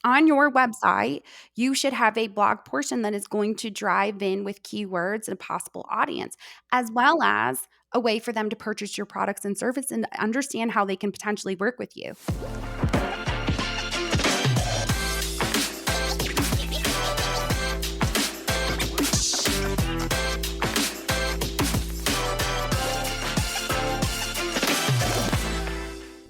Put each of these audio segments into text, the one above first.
On your website, you should have a blog portion that is going to drive in with keywords and a possible audience, as well as a way for them to purchase your products and service and understand how they can potentially work with you.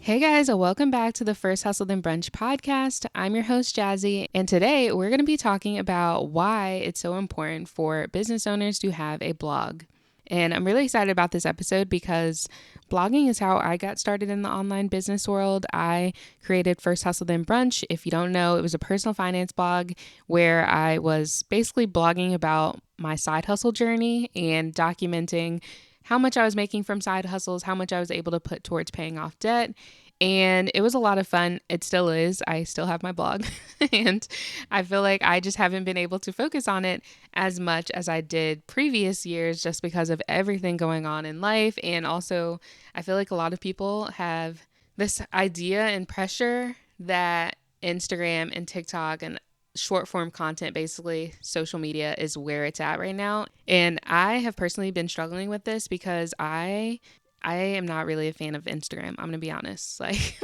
Hey guys, welcome back to the First Hustle Then Brunch podcast. I'm your host, Jazzy, and today we're going to be talking about why it's so important for business owners to have a blog. And I'm really excited about this episode because blogging is how I got started in the online business world. I created First Hustle Then Brunch. If you don't know, it was a personal finance blog where I was basically blogging about my side hustle journey and documenting how much I was making from side hustles, how much I was able to put towards paying off debt. And it was a lot of fun. It still is. I still have my blog. And I feel like I just haven't been able to focus on it as much as I did previous years just because of everything going on in life. And also, I feel like a lot of people have this idea and pressure that Instagram and TikTok and short form content, basically social media, is where it's at right now. And I have personally been struggling with this because I am not really a fan of Instagram. I'm going to be honest. Like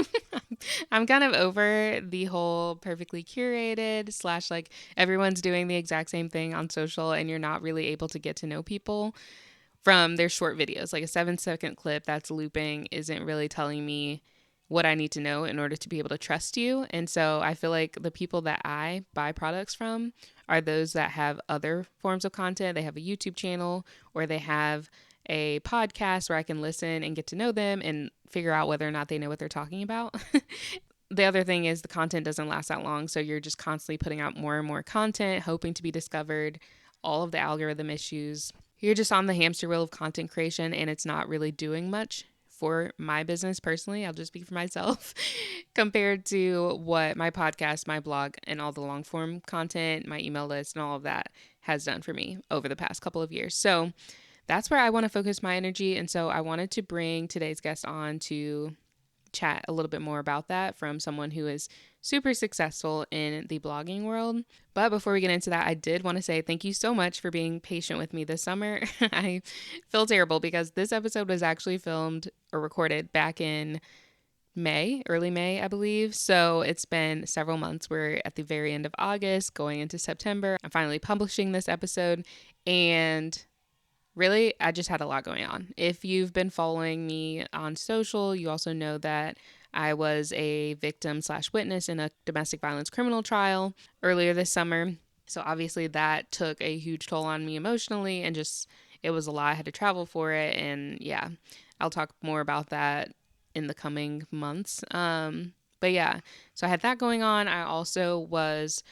I'm kind of over the whole perfectly curated / like everyone's doing the exact same thing on social and you're not really able to get to know people from their short videos. Like a 7-second clip that's looping isn't really telling me what I need to know in order to be able to trust you. And so I feel like the people that I buy products from are those that have other forms of content. They have a YouTube channel or they have a podcast where I can listen and get to know them and figure out whether or not they know what they're talking about. The other thing is the content doesn't last that long. So you're just constantly putting out more and more content, hoping to be discovered, all of the algorithm issues. You're just on the hamster wheel of content creation and it's not really doing much for my business personally. I'll just speak for myself compared to what my podcast, my blog, and all the long form content, my email list, and all of that has done for me over the past couple of years. So that's where I want to focus my energy. And so I wanted to bring today's guest on to chat a little bit more about that from someone who is super successful in the blogging world. But before we get into that, I did want to say thank you so much for being patient with me this summer. I feel terrible because this episode was actually filmed or recorded back in May, early May, I believe. So it's been several months. We're at the very end of August, going into September. I'm finally publishing this episode and really, I just had a lot going on. If you've been following me on social, you also know that I was a victim / witness in a domestic violence criminal trial earlier this summer. So obviously that took a huge toll on me emotionally and just, it was a lot. I had to travel for it. And yeah, I'll talk more about that in the coming months. But yeah, so I had that going on. I also was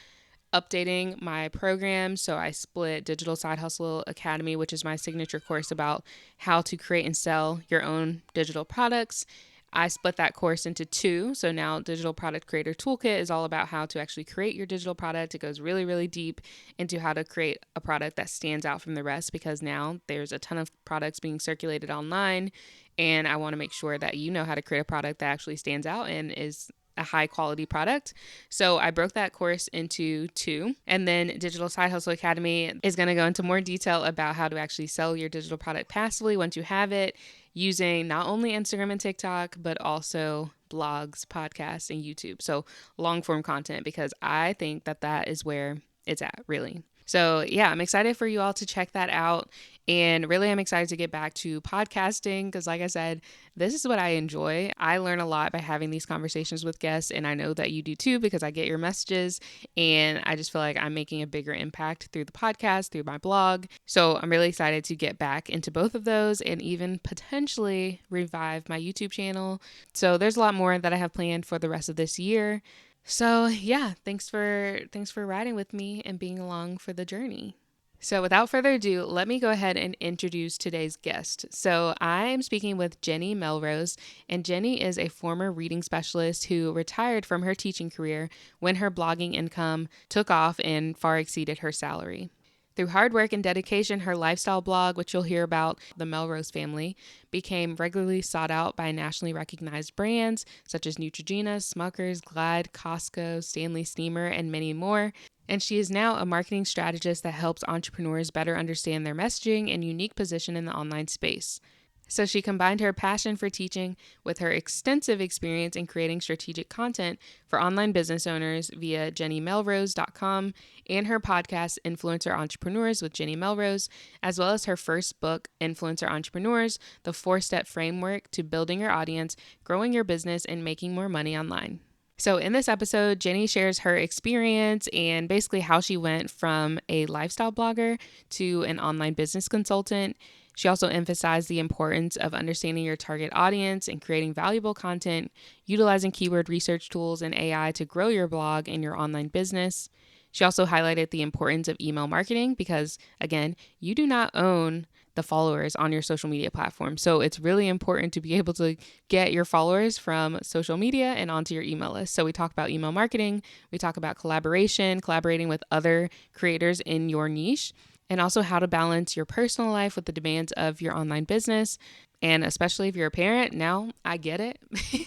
updating my program. So I split Digital Side Hustle Academy, which is my signature course about how to create and sell your own digital products. I split that course into 2. So now Digital Product Creator Toolkit is all about how to actually create your digital product. It goes really, really deep into how to create a product that stands out from the rest because now there's a ton of products being circulated online. And I want to make sure that you know how to create a product that actually stands out and is a high quality product. So I broke that course into 2. And then Digital Side Hustle Academy is going to go into more detail about how to actually sell your digital product passively once you have it using not only Instagram and TikTok, but also blogs, podcasts, and YouTube. So long form content, because I think that that is where it's at, really. So yeah, I'm excited for you all to check that out. And really, I'm excited to get back to podcasting because, like I said, this is what I enjoy. I learn a lot by having these conversations with guests, and I know that you do too because I get your messages, and I just feel like I'm making a bigger impact through the podcast, through my blog. So I'm really excited to get back into both of those and even potentially revive my YouTube channel. So there's a lot more that I have planned for the rest of this year. So yeah, thanks for riding with me and being along for the journey. So without further ado, let me go ahead and introduce today's guest. So I'm speaking with Jenny Melrose, and Jenny is a former reading specialist who retired from her teaching career when her blogging income took off and far exceeded her salary. Through hard work and dedication, her lifestyle blog, which you'll hear about, the Melrose family, became regularly sought out by nationally recognized brands such as Neutrogena, Smucker's, Glad, Costco, Stanley Steamer, and many more. And she is now a marketing strategist that helps entrepreneurs better understand their messaging and unique position in the online space. So she combined her passion for teaching with her extensive experience in creating strategic content for online business owners via jennymelrose.com and her podcast, Influencer Entrepreneurs with Jenny Melrose, as well as her first book, Influencer Entrepreneurs, the 4-step framework to building your audience, growing your business, and making more money online. So, in this episode, Jenny shares her experience and basically how she went from a lifestyle blogger to an online business consultant. She also emphasized the importance of understanding your target audience and creating valuable content, utilizing keyword research tools and AI to grow your blog and your online business. She also highlighted the importance of email marketing because, again, you do not own the followers on your social media platform. So it's really important to be able to get your followers from social media and onto your email list. So we talk about email marketing, we talk about collaboration, collaborating with other creators in your niche, and also how to balance your personal life with the demands of your online business. And especially if you're a parent, now I get it.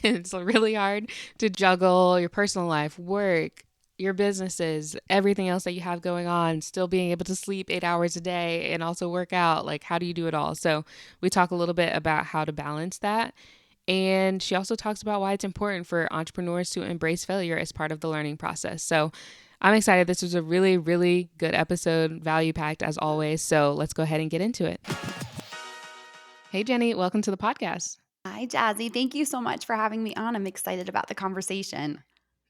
It's really hard to juggle your personal life, work, your businesses, everything else that you have going on, still being able to sleep 8 hours a day and also work out. Like, how do you do it all? So, we talk a little bit about how to balance that. And she also talks about why it's important for entrepreneurs to embrace failure as part of the learning process. So, I'm excited. This was a really, really good episode, value packed as always. So, let's go ahead and get into it. Hey, Jenny, welcome to the podcast. Hi, Jazzy. Thank you so much for having me on. I'm excited about the conversation.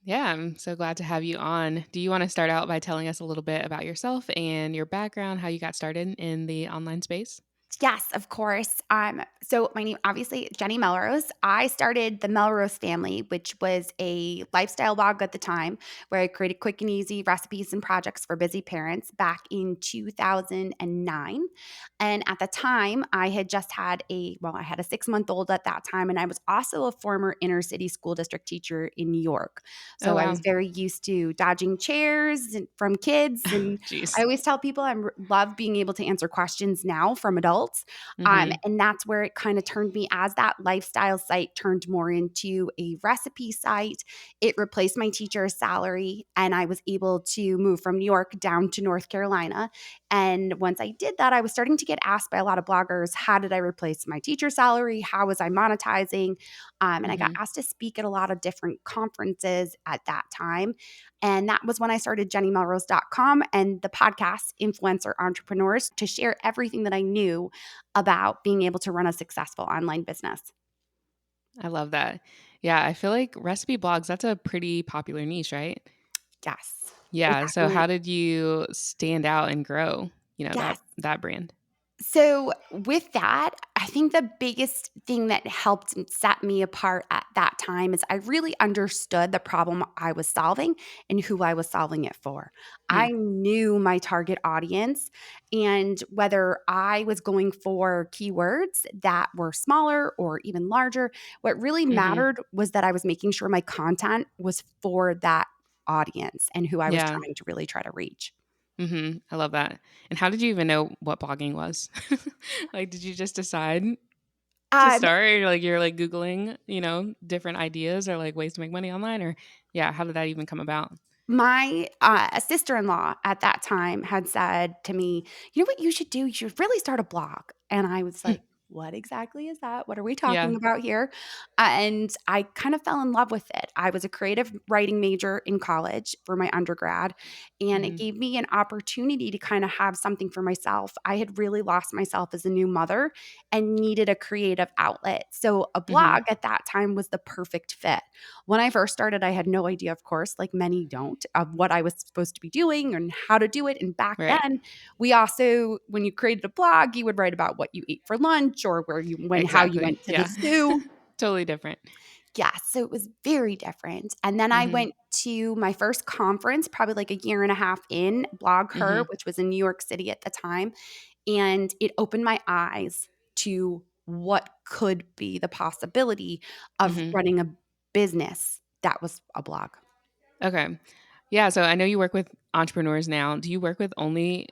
Yeah, I'm so glad to have you on. Do you want to start out by telling us a little bit about yourself and your background, how you got started in the online space? Yes, of course. So my name, obviously, Jenny Melrose. I started the Melrose family, which was a lifestyle blog at the time where I created quick and easy recipes and projects for busy parents back in 2009. And at the time, I had just had I had a 6 month old at that time. And I was also a former inner city school district teacher in New York. Oh, So I was wow. very used to dodging chairs from kids. And I Jeez. always tell people love being able to answer questions now from adults. Mm-hmm. And that's where it kind of turned me as that lifestyle site turned more into a recipe site. It replaced my teacher's salary, and I was able to move from New York down to North Carolina. And once I did that, I was starting to get asked by a lot of bloggers, how did I replace my teacher's salary? How was I monetizing? And I got Mm-hmm. asked to speak at a lot of different conferences at that time. And that was when I started jennymelrose.com and the podcast Influencer Entrepreneurs to share everything that I knew about being able to run a successful online business. I love that. Yeah, I feel like recipe blogs, that's a pretty popular niche, right? Yes, it Yeah. So definitely how did you stand out and grow, that yes. that brand? So, with that, I think the biggest thing that helped set me apart at that time is I really understood the problem I was solving and who I was solving it for. I Mm. knew my target audience, and whether I was going for keywords that were smaller or even larger, what really Mm-hmm. mattered was that I was making sure my content was for that audience and who I was Yeah. trying to really try to reach. Mm-hmm. I love that. And how did you even know what blogging was? Like, did you just decide to Um, start? Or like you're like Googling, different ideas or like ways to make money online? Or yeah, how did that even come about? My, sister-in-law at that time had said to me, "You know what you should do? You should really start a blog." And I was like, "What exactly is that? What are we talking Yeah. about here?" And I kind of fell in love with it. I was a creative writing major in college for my undergrad, and it Mm-hmm. gave me an opportunity to kind of have something for myself. I had really lost myself as a new mother and needed a creative outlet. So a Mm-hmm. blog at that time was the perfect fit. When I first started, I had no idea, of course, like many don't, of what I was supposed to be doing and how to do it. And back Right. then, we also, when you created a blog, you would write about what you ate for lunch or how you Exactly. went to the Yeah. zoo. Totally different. Yeah, so it was very different. And then I Mm-hmm. went to my first conference, probably like a year and a half in, Blog Her, Mm-hmm. which was in New York City at the time. And it opened my eyes to what could be the possibility of Mm-hmm. running a business that was a blog. Okay. Yeah. So I know you work with entrepreneurs now. Do you work with only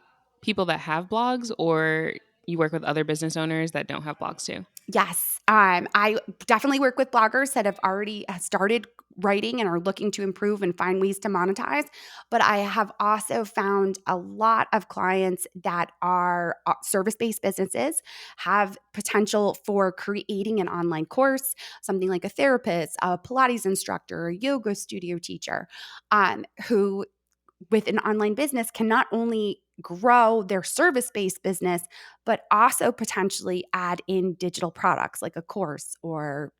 people that have blogs, or you work with other business owners that don't have blogs too? Yes, I definitely work with bloggers that have already started writing and are looking to improve and find ways to monetize. But I have also found a lot of clients that are service-based businesses, have potential for creating an online course, something like a therapist, a Pilates instructor, a yoga studio teacher, who with an online business can not only grow their service based business, but also potentially add in digital products like a course or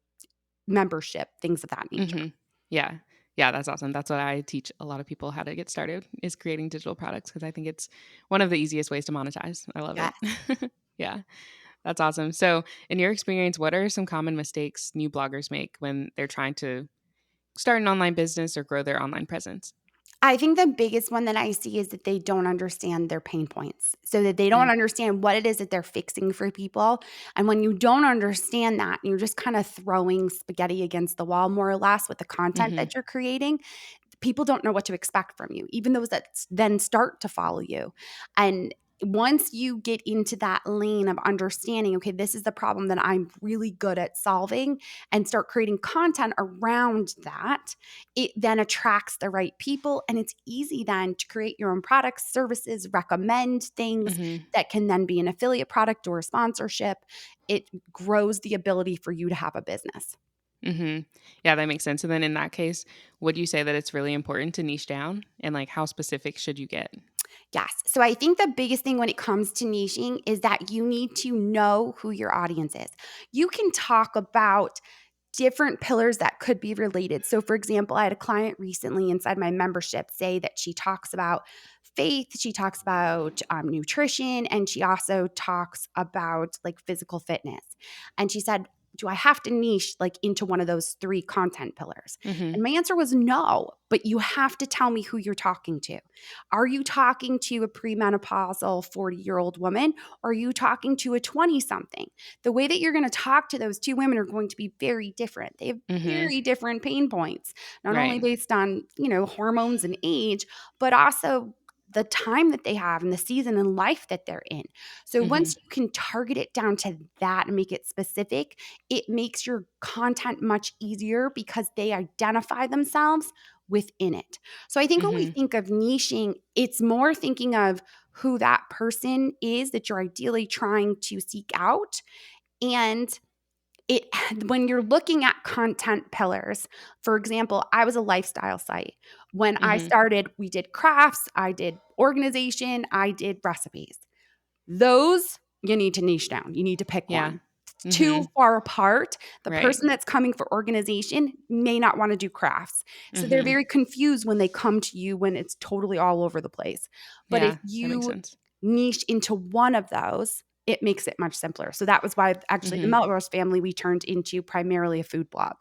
membership, things of that nature. Mhm. Yeah. Yeah, that's awesome. That's what I teach a lot of people how to get started, is creating digital products, because I think it's one of the easiest ways to monetize. I love it. Yes. Yeah, that's awesome. So, in your experience, what are some common mistakes new bloggers make when they're trying to start an online business or grow their online presence? I think the biggest one that I see is that they don't understand their pain points. So that they don't Mm. understand what it is that they're fixing for people. And when you don't understand that, you're just kind of throwing spaghetti against the wall more or less with the content Mhm. that you're creating. People don't know what to expect from you, even those that then start to follow you. And once you get into that lane of understanding, okay, this is the problem that I'm really good at solving, and start creating content around that, it then attracts the right people. And it's easy then to create your own products, services, recommend things Mhm. that can then be an affiliate product or a sponsorship. It grows the ability for you to have a business. Mhm. Yeah, that makes sense. And then in that case, would you say that it's really important to niche down, and like how specific should you get? Yes. So I think the biggest thing when it comes to niching is that you need to know who your audience is. You can talk about different pillars that could be related. So, for example, I had a client recently inside my membership say that she talks about faith, she talks about nutrition, and she also talks about like physical fitness. And she said, do I have to niche like into one of those three content pillars? Mhm. And my answer was no, but you have to tell me who you're talking to. Are you talking to a premenopausal 40-year-old woman? Or are you talking to a 20 something? The way that you're going to talk to those two women are going to be very different. They have Mhm. very different pain points, not only Right. based on, hormones and age, but also the time that they have and the season in life that they're in. So Mhm. once you can target it down to that and make it specific, it makes your content much easier because they identify themselves within it. So I think when we Mhm. think of niching, it's more thinking of who that person is that you're ideally trying to seek out. And it when you're looking at content pillars, for example, I was a lifestyle site. When I Mhm. started, we did crafts, I did organization, I did recipes. Those you need to niche down. You need to pick Yeah. one. It's too Mhm. far apart. The Right. person that's coming for organization may not want to do crafts. So they're Mhm. very confused when they come to you when it's totally all over the place. But if Yeah, that makes you sense. niche into one of those, it makes it much simpler. So that was why actually the Mhm. Melrose family we turned into primarily a food blog.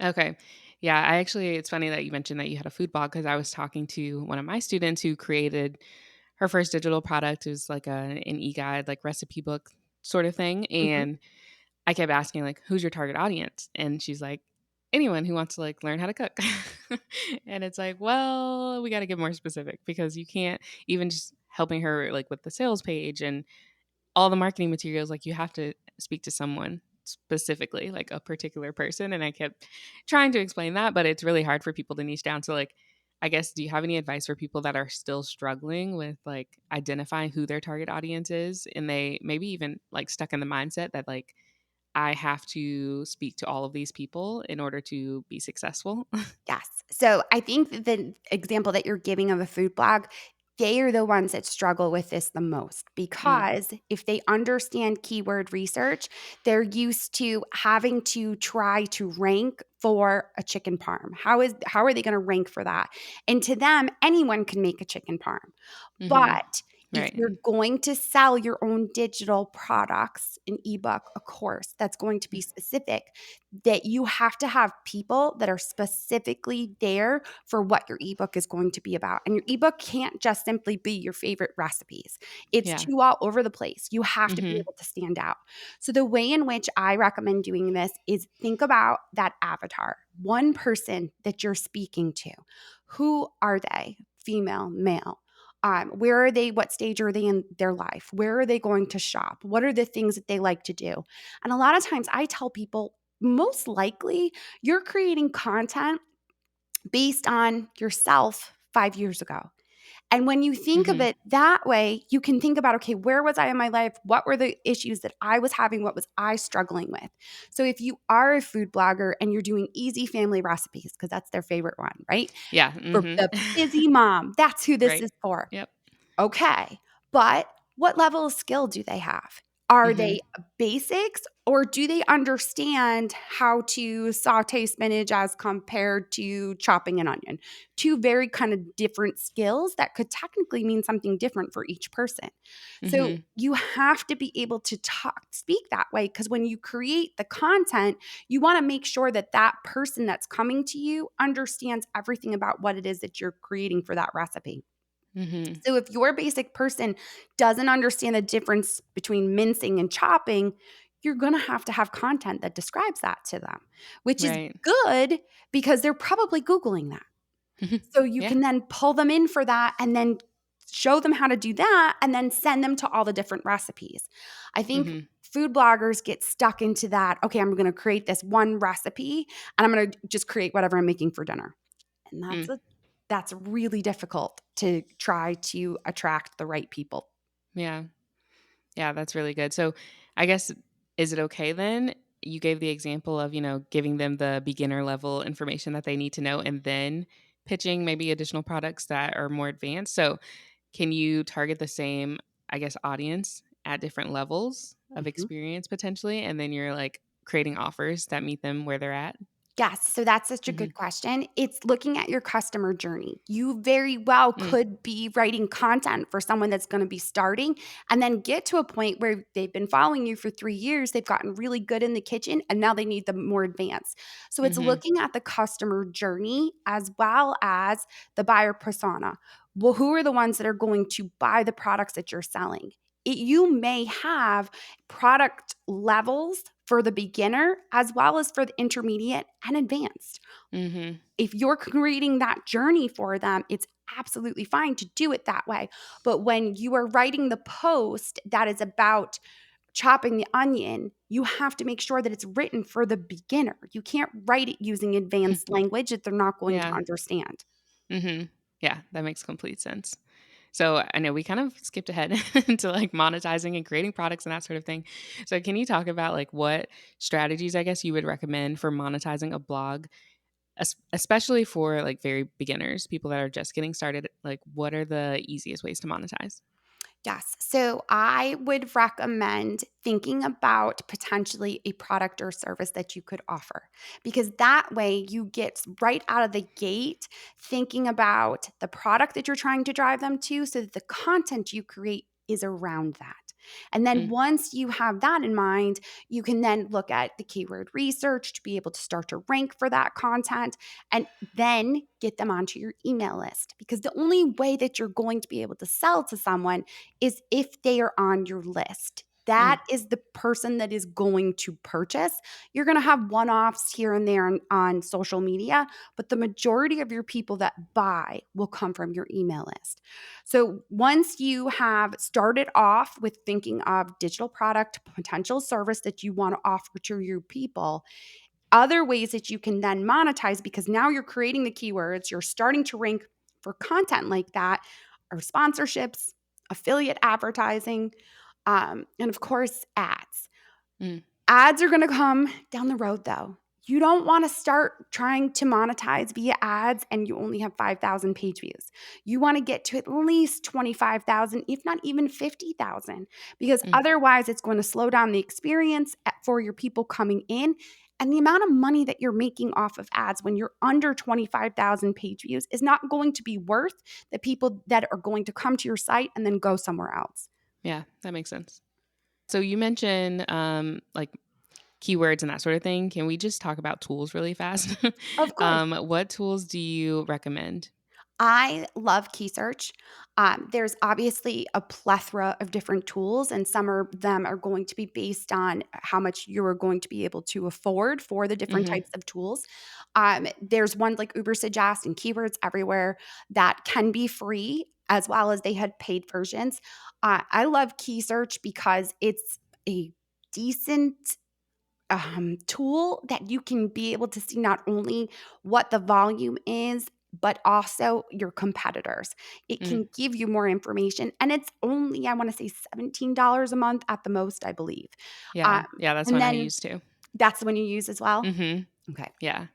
Okay. Yeah, I actually it's funny that you mentioned that you had a food blog, because I was talking to one of my students who created her first digital product. It was like an e-guide, like recipe book sort of thing. Mhm. And I kept asking like, who's your target audience? And she's like, anyone who wants to like learn how to cook. And it's like, well, we got to get more specific, because you can't even just helping her like with the sales page and all the marketing materials, like you have to speak to someone specifically, like a particular person. And I kept trying to explain that, but it's really hard for people to niche down. So like, I guess, do you have any advice for people that are still struggling with like identifying who their target audience is, and they maybe even like stuck in the mindset that like I have to speak to all of these people in order to be successful? Yes. So I think that the example that you're giving of a food blog, they are the ones that struggle with this the most Mm. because if they understand keyword research, they're used to having to try to rank for a chicken parm. How are they going to rank for that? And to them, anyone can make a chicken parm. Hmm. But if Right. you're going to sell your own digital products, an ebook, a course that's going to be specific, that you have to have people that are specifically there for what your ebook is going to be about. And your ebook can't just simply be your favorite recipes. It's Yeah. too all over the place. You have to be Hmm. able to stand out. So the way in which I recommend doing this is think about that avatar, one person that you're speaking to. Who are they? Female, male? Where are they? What stage are they in their life? Where are they going to shop? What are the things that they like to do? And a lot of times I tell people, most likely you're creating content based on yourself 5 years ago. And when you think of Mhm. it that way, you can think about, okay, where was I in my life? What were the issues that I was having? What was I struggling with? So if you are a food blogger and you're doing easy family recipes, because that's their favorite one, right? Yeah, For mhm. the busy mom, that's who this Right. is for. Yep. Okay. But what level of skill do they have? Are Mhm. they basics or do they understand how to saute spinach as compared to chopping an onion? Two very kind of different skills that could technically mean something different for each person. So Mhm. you have to be able to speak that way because when you create the content, you want to make sure that that person that's coming to you understands everything about what it is that you're creating for that recipe. Mhm. So if your basic person doesn't understand the difference between mincing and chopping, you're going to have content that describes that to them, which is Right. good because they're probably Googling that. Mhm. So you Yeah. can then pull them in for that and then show them how to do that and then send them to all the different recipes. I think Mhm. food bloggers get stuck into that. Okay, I'm going to create this one recipe and I'm going to just create whatever I'm making for dinner. And Mm. that's really difficult to try to attract the right people. Yeah. Yeah, that's really good. So, I guess, is it okay then? You gave the example of, giving them the beginner level information that they need to know and then pitching maybe additional products that are more advanced. So, can you target the same, I guess, audience at different levels of Mhm. experience potentially? And then you're like creating offers that meet them where they're at? Yes, so that's such a Mhm. good question. It's looking at your customer journey. You very well Mm. could be writing content for someone that's going to be starting and then get to a point where they've been following you for 3 years, they've gotten really good in the kitchen and now they need the more advanced. So it's Mhm. looking at the customer journey as well as the buyer persona. Well, who are the ones that are going to buy the products that you're selling? You may have product levels for the beginner as well as for the intermediate and advanced. Mhm. If you're creating that journey for them, it's absolutely fine to do it that way. But when you are writing the post that is about chopping the onion, you have to make sure that it's written for the beginner. You can't write it using advanced language that they're not going to Yeah. understand. Mhm. Yeah, that makes complete sense. So I know we kind of skipped ahead into like monetizing and creating products and that sort of thing. So can you talk about like what strategies I guess you would recommend for monetizing a blog, especially for like very beginners, people that are just getting started? Like, what are the easiest ways to monetize? Yes. So I would recommend thinking about potentially a product or service that you could offer because that way you get right out of the gate thinking about the product that you're trying to drive them to so that the content you create is around that. And then Mm. once you have that in mind, you can then look at the keyword research to be able to start to rank for that content and then get them onto your email list because the only way that you're going to be able to sell to someone is if they are on your list. Mm. That is the person that is going to purchase. You're going to have one offs here and there on social media, but the majority of your people that buy will come from your email list. So once you have started off with thinking of digital product, potential service that you want to offer to your people, other ways that you can then monetize because now you're creating the keywords, you're starting to rank for content like that are sponsorships, affiliate advertising, and of course, ads. Mm. Ads are going to come down the road though. You don't want to start trying to monetize via ads and you only have 5,000 page views. You want to get to at least 25,000, if not even 50,000, because Mm. otherwise it's going to slow down the experience for your people coming in. And the amount of money that you're making off of ads when you're under 25,000 page views is not going to be worth the people that are going to come to your site and then go somewhere else. Yeah, that makes sense. So you mentioned like keywords and that sort of thing. Can we just talk about tools really fast? Of course. What tools do you recommend? I love key search. There's obviously a plethora of different tools, and some of them are going to be based on how much you're going to be able to afford for the different Mhm. types of tools. There's ones like Uber Suggest and Keywords Everywhere that can be free. as well as they had paid versions. I love Key Search because it's a decent tool that you can be able to see not only what the volume is, but also your competitors. It Mm. can give you more information, and it's only, I want to say, $17 a month at the most, I believe. Um, Yeah. Yeah, that's and one I then use too. that's the one you use as well? Mhm. Okay. Yeah.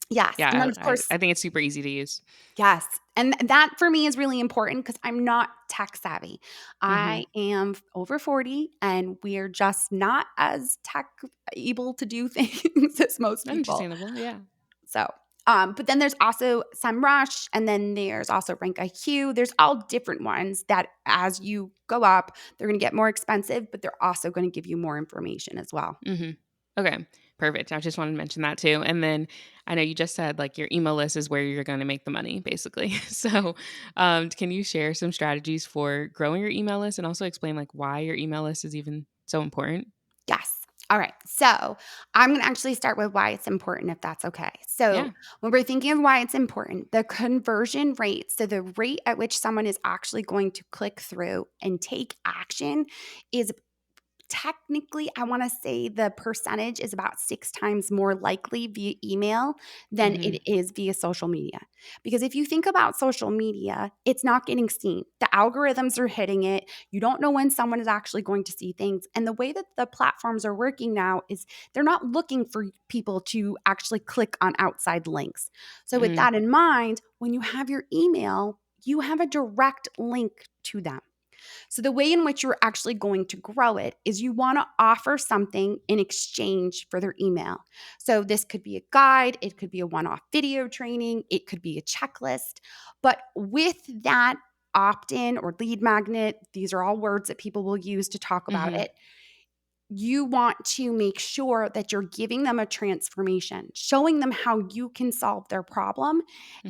Yes. And then, Yeah, of I course, I think it's super easy to use. yes. And that for me is really important because I'm not tech savvy. Mhm. I am over 40 and we're just not as tech able to do things as most people. Understandable, yeah. So, but then there's also SEMrush, and then there's also Rank IQ. There's all different ones that as you go up, they're going to get more expensive, but they're also going to give you more information as well. Mhm. Okay, perfect. I just wanted to mention that too. And then I know you just said like your email list is where you're going to make the money, basically. So, can you share some strategies for growing your email list and also explain like why your email list is even so important? Yes. All right. So I'm going to actually start with why it's important, if that's okay. So, Yeah. when we're thinking of why it's important, the conversion rate, so the rate at which someone is actually going to click through and take action, is technically, I want to say the percentage is about 6 times more likely via email than Mhm. it is via social media. Because if you think about social media, it's not getting seen. The algorithms are hitting it. You don't know when someone is actually going to see things. And the way that the platforms are working now is they're not looking for people to actually click on outside links. So, with Mm. that in mind, when you have your email, you have a direct link to them. So, the way in which you're actually going to grow it is you want to offer something in exchange for their email. So, this could be a guide, it could be a one off video training, it could be a checklist. But with that opt in or lead magnet, these are all words that people will use to talk about Mhm. it. You want to make sure that you're giving them a transformation, showing them how you can solve their problem.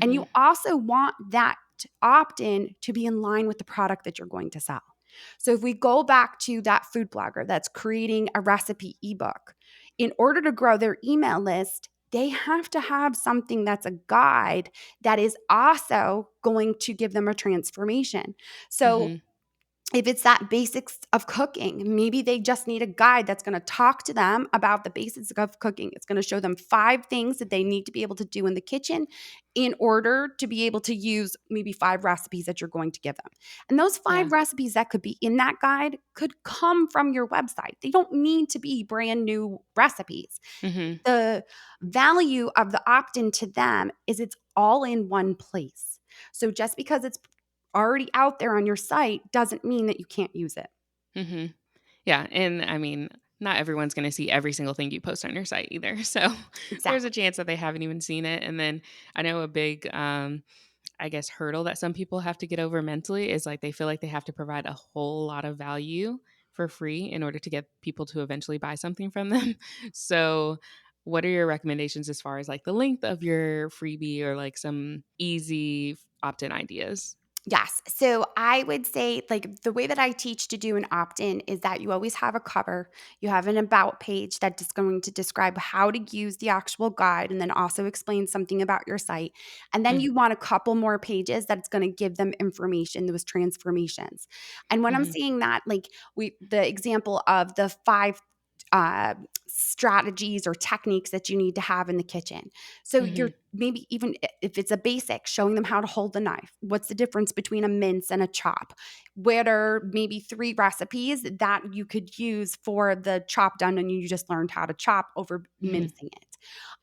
And you Mhm. also want that opt in to be in line with the product that you're going to sell. So if we go back to that food blogger that's creating a recipe ebook, in order to grow their email list, they have to have something that's a guide that is also going to give them a transformation. So Mhm. if it's that basics of cooking, maybe they just need a guide that's going to talk to them about the basics of cooking. It's going to show them 5 things that they need to be able to do in the kitchen in order to be able to use maybe 5 recipes that you're going to give them. And those Yeah. 5 recipes that could be in that guide could come from your website. They don't need to be brand new recipes. Mhm. The value of the opt in to them is it's all in one place. So just because it's already out there on your site doesn't mean that you can't use it. Mhm. Yeah, and I mean, not everyone's gonna see every single thing you post on your site either. So there's a Exactly. chance that they haven't even seen it. And then I know a big I guess hurdle that some people have to get over mentally is like they feel like they have to provide a whole lot of value for free in order to get people to eventually buy something from them. So what are your recommendations as far as like the length of your freebie or like some easy opt-in ideas? Yes. So I would say, like, the way that I teach to do an opt in is that you always have a cover, you have an about page that is going to describe how to use the actual guide and then also explain something about your site. And then Mm. you want a couple more pages that's going to give them information, those transformations. And when I'm Mhm. seeing that, like, the example of the 5 strategies or techniques that you need to have in the kitchen. So you're Mhm. maybe even if it's a basic, showing them how to hold the knife. What's the difference between a mince and a chop? What are maybe 3 recipes that you could use for the chop done and you just learned how to chop over Mhm. mincing it?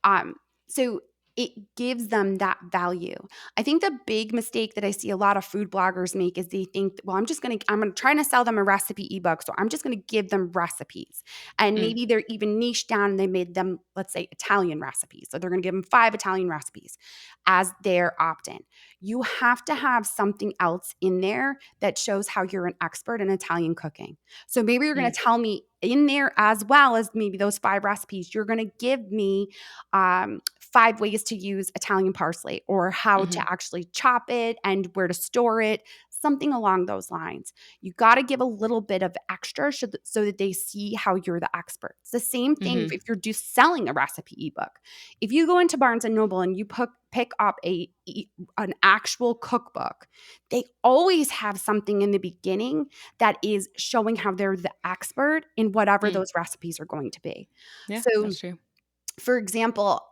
Um, so it gives them that value. I think the big mistake that I see a lot of food bloggers make is they think, well, I'm gonna try to sell them a recipe ebook. So I'm just gonna give them recipes. And Mm. maybe they're even niched down and they made them, let's say, Italian recipes. So they're gonna give them 5 Italian recipes as their opt-in. You have to have something else in there that shows how you're an expert in Italian cooking. So maybe you're gonna Mm. tell me in there, as well as maybe those 5 recipes, you're gonna give me 5 ways to use Italian parsley or how Mhm. to actually chop it and where to store it, something along those lines. You got to give a little bit of extra so that they see how you're the expert. It's the same thing Mhm. if you're just selling a recipe ebook. If you go into Barnes and Noble and you pick up an actual cookbook, they always have something in the beginning that is showing how they're the expert in whatever Mm. those recipes are going to be. Yeah, So that's true. for example,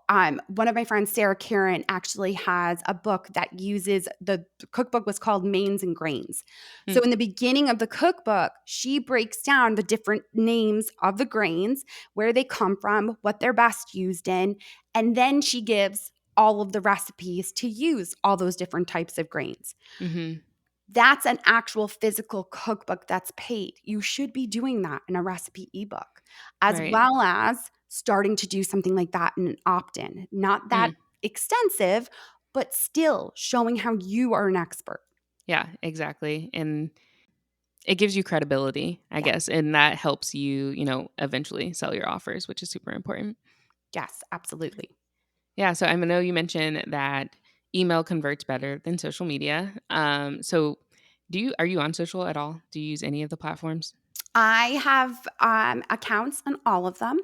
one of my friends, Sarah Karen, actually has a book that uses the cookbook was called Mains and Grains. Mm. So in the beginning of the cookbook, she breaks down the different names of the grains, where they come from, what they're best used in, and then she gives all of the recipes to use all those different types of grains. Mhm. That's an actual physical cookbook that's paid. You should be doing that in a recipe ebook, as Right. well as starting to do something like that in an opt in. Not that Mm. extensive, but still showing how you are an expert. Yeah, exactly, and it gives you credibility, I Yeah. guess, and that helps you, eventually sell your offers, which is super important. Yes, absolutely. Yeah, so I know you mentioned that email converts better than social media. So are you on social at all? Do you use any of the platforms? I have accounts on all of them.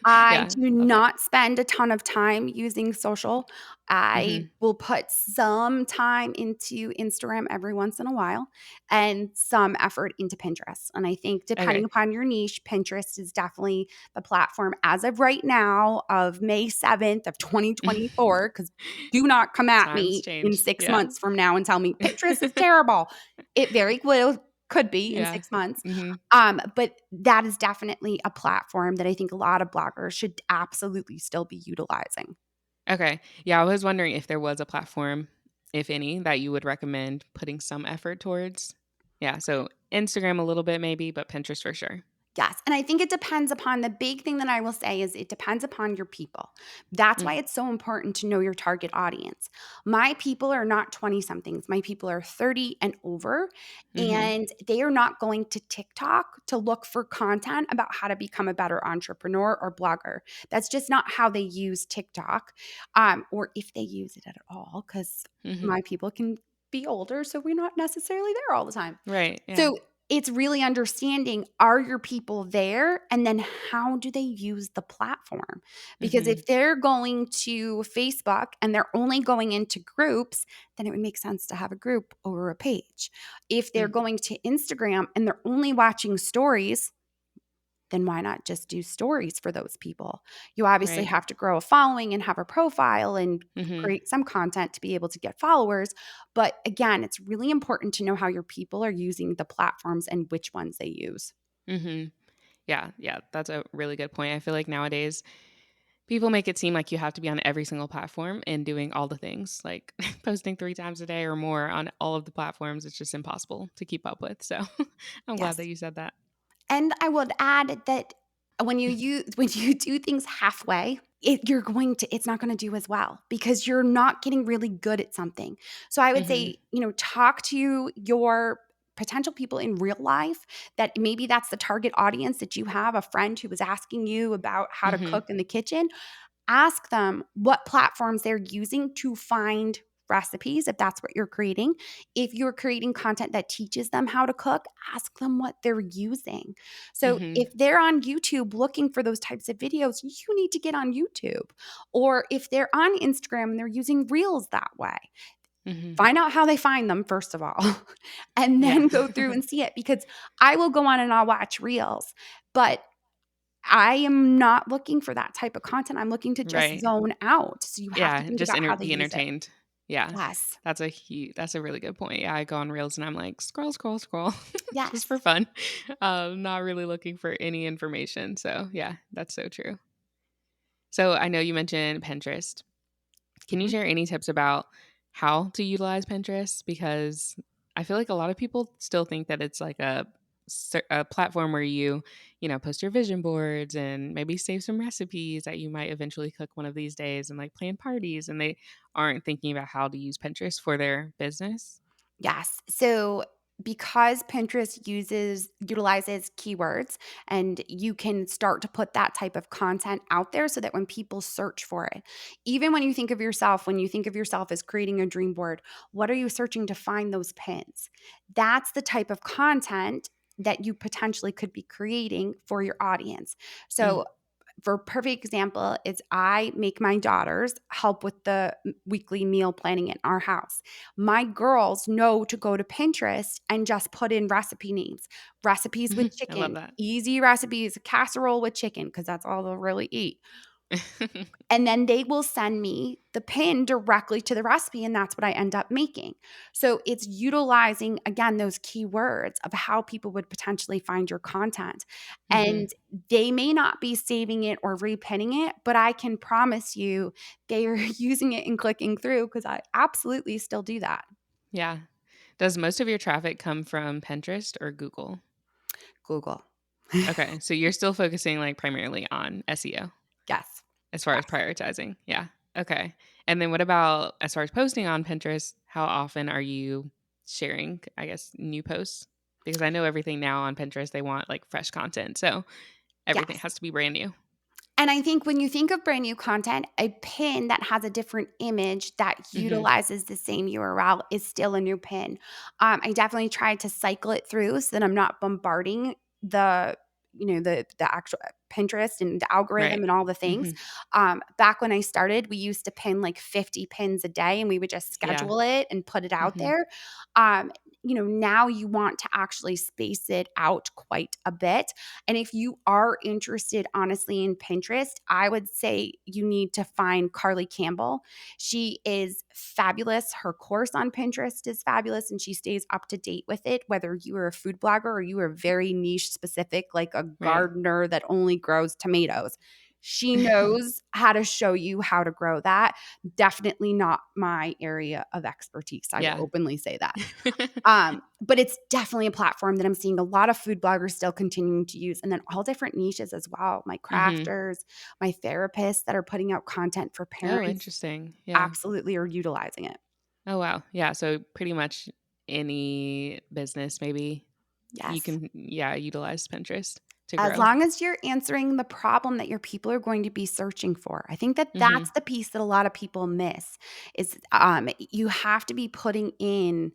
I Yeah, do love it. not spend a ton of time using social. I Mhm. will put some time into Instagram every once in a while and some effort into Pinterest. And I think depending Okay. upon your niche, Pinterest is definitely the platform as of right now of May 7th of 2024, because do not come at Times me in change. 6 Yeah. months from now and tell me Pinterest is terrible. It very well could be in Yeah. 6 months. Mhm. But that is definitely a platform that I think a lot of bloggers should absolutely still be utilizing. Okay. Yeah, I was wondering if there was a platform, if any, that you would recommend putting some effort towards. Yeah, so Instagram a little bit maybe, but Pinterest for sure. Yes, and I think it depends upon the big thing that I will say is it depends upon your people. That's Mm. why it's so important to know your target audience. My people are not 20 somethings. My people are 30 and over, Mhm. and they are not going to TikTok to look for content about how to become a better entrepreneur or blogger. That's just not how they use TikTok, or if they use it at all, because Mhm. my people can be older, so we're not necessarily there all the time. Right, yeah. So it's really understanding, are your people there? And then how do they use the platform? Because Mhm. if they're going to Facebook and they're only going into groups, then it would make sense to have a group over a page. If they're Mm. going to Instagram and they're only watching stories, then why not just do stories for those people? You obviously Right. have to grow a following and have a profile and Mhm. create some content to be able to get followers. But again, it's really important to know how your people are using the platforms and which ones they use. Mhm. Yeah, yeah, that's a really good point. I feel like nowadays people make it seem like you have to be on every single platform and doing all the things, like posting 3 times a day or more on all of the platforms. It's just impossible to keep up with. So, I'm glad that Yes. you said that. And I would add that when you do things halfway, it's not gonna do as well because you're not getting really good at something. So I would Mhm. say, talk to your potential people in real life that maybe that's the target audience that you have, a friend who was asking you about how to Mhm. cook in the kitchen. Ask them what platforms they're using to find recipes if that's what you're creating. If you're creating content that teaches them how to cook, ask them what they're using. So Mhm. if they're on YouTube looking for those types of videos, you need to get on YouTube. Or if they're on Instagram and they're using Reels that way, Mhm. find out how they find them, first of all, and Yeah. then go through and see it because I will go on and I'll watch Reels, but I am not looking for that type of content. I'm looking to just Right. zone out. So you have to Yeah, think just about how they be use it. entertained. Yeah. Yes. That's a really good point. Yeah, I go on Reels and I'm like, scroll, scroll, scroll, just for Yes. fun. Not really looking for any information. So yeah, that's so true. So I know you mentioned Pinterest. Can you Mhm. share any tips about how to utilize Pinterest? Because I feel like a lot of people still think that it's like a platform where you post your vision boards and maybe save some recipes that you might eventually cook one of these days and like plan parties, and they aren't thinking about how to use Pinterest for their business. Yes. So because Pinterest utilizes keywords, and you can start to put that type of content out there so that when people search for it, even when you think of yourself as creating a dream board, what are you searching to find those pins? That's the type of content that you potentially could be creating for your audience. Mm. So for a perfect example is I make my daughters help with the weekly meal planning in our house. My girls know to go to Pinterest and just put in recipe names, recipes with I love chicken, that. easy recipes, casserole with chicken, because that's all they'll really eat. And then they will send me the pin directly to the recipe, and that's what I end up making. So it's utilizing, again, those keywords of how people would potentially find your content. Hmm. And they may not be saving it or repinning it, but I can promise you they are using it and clicking through, because I absolutely still do that. Yeah. Does most of your traffic come from Pinterest or Google? Google. Okay, so you're still focusing, like, primarily on SEO Yes. as far as Yes. prioritizing? Yeah. Okay. And then what about as far as posting on Pinterest, how often are you sharing, I guess, new posts? Because I know everything now on Pinterest, they want, like, fresh content, so everything Yes. has to be brand new. And I think when you think of brand new content, a pin that has a different image that Mhm. utilizes the same URL is still a new pin. I definitely try to cycle it through so that I'm not bombarding the the actual Pinterest and the algorithm Right. and all the things. Mhm. Back when I started, we used to pin like 50 pins a day, and we would just Yeah. schedule it and put it out Mhm. there. Now you want to actually space it out quite a bit, and if you are interested, honestly, in Pinterest, I would say you need to find Carly Campbell. She is fabulous. Her course on Pinterest is fabulous, and she stays up to date with it, whether you are a food blogger or you are very niche specific, like a Right. gardener that only grows tomatoes. She knows how to show you how to grow that. Definitely not my area of expertise. I will Yeah. openly say that. But it's definitely a platform that I'm seeing a lot of food bloggers still continuing to use, and then all different niches as well. My Mhm. crafters, my therapists that are putting out content for Oh, parents interesting. Yeah. absolutely are utilizing it. Oh, wow. Yeah, so pretty much any business maybe you Yes. can, yeah, utilize Pinterest to As grow. long as you're answering the problem that your people are going to be searching for. I think that that's Mhm. the piece that a lot of people miss is, you have to be putting in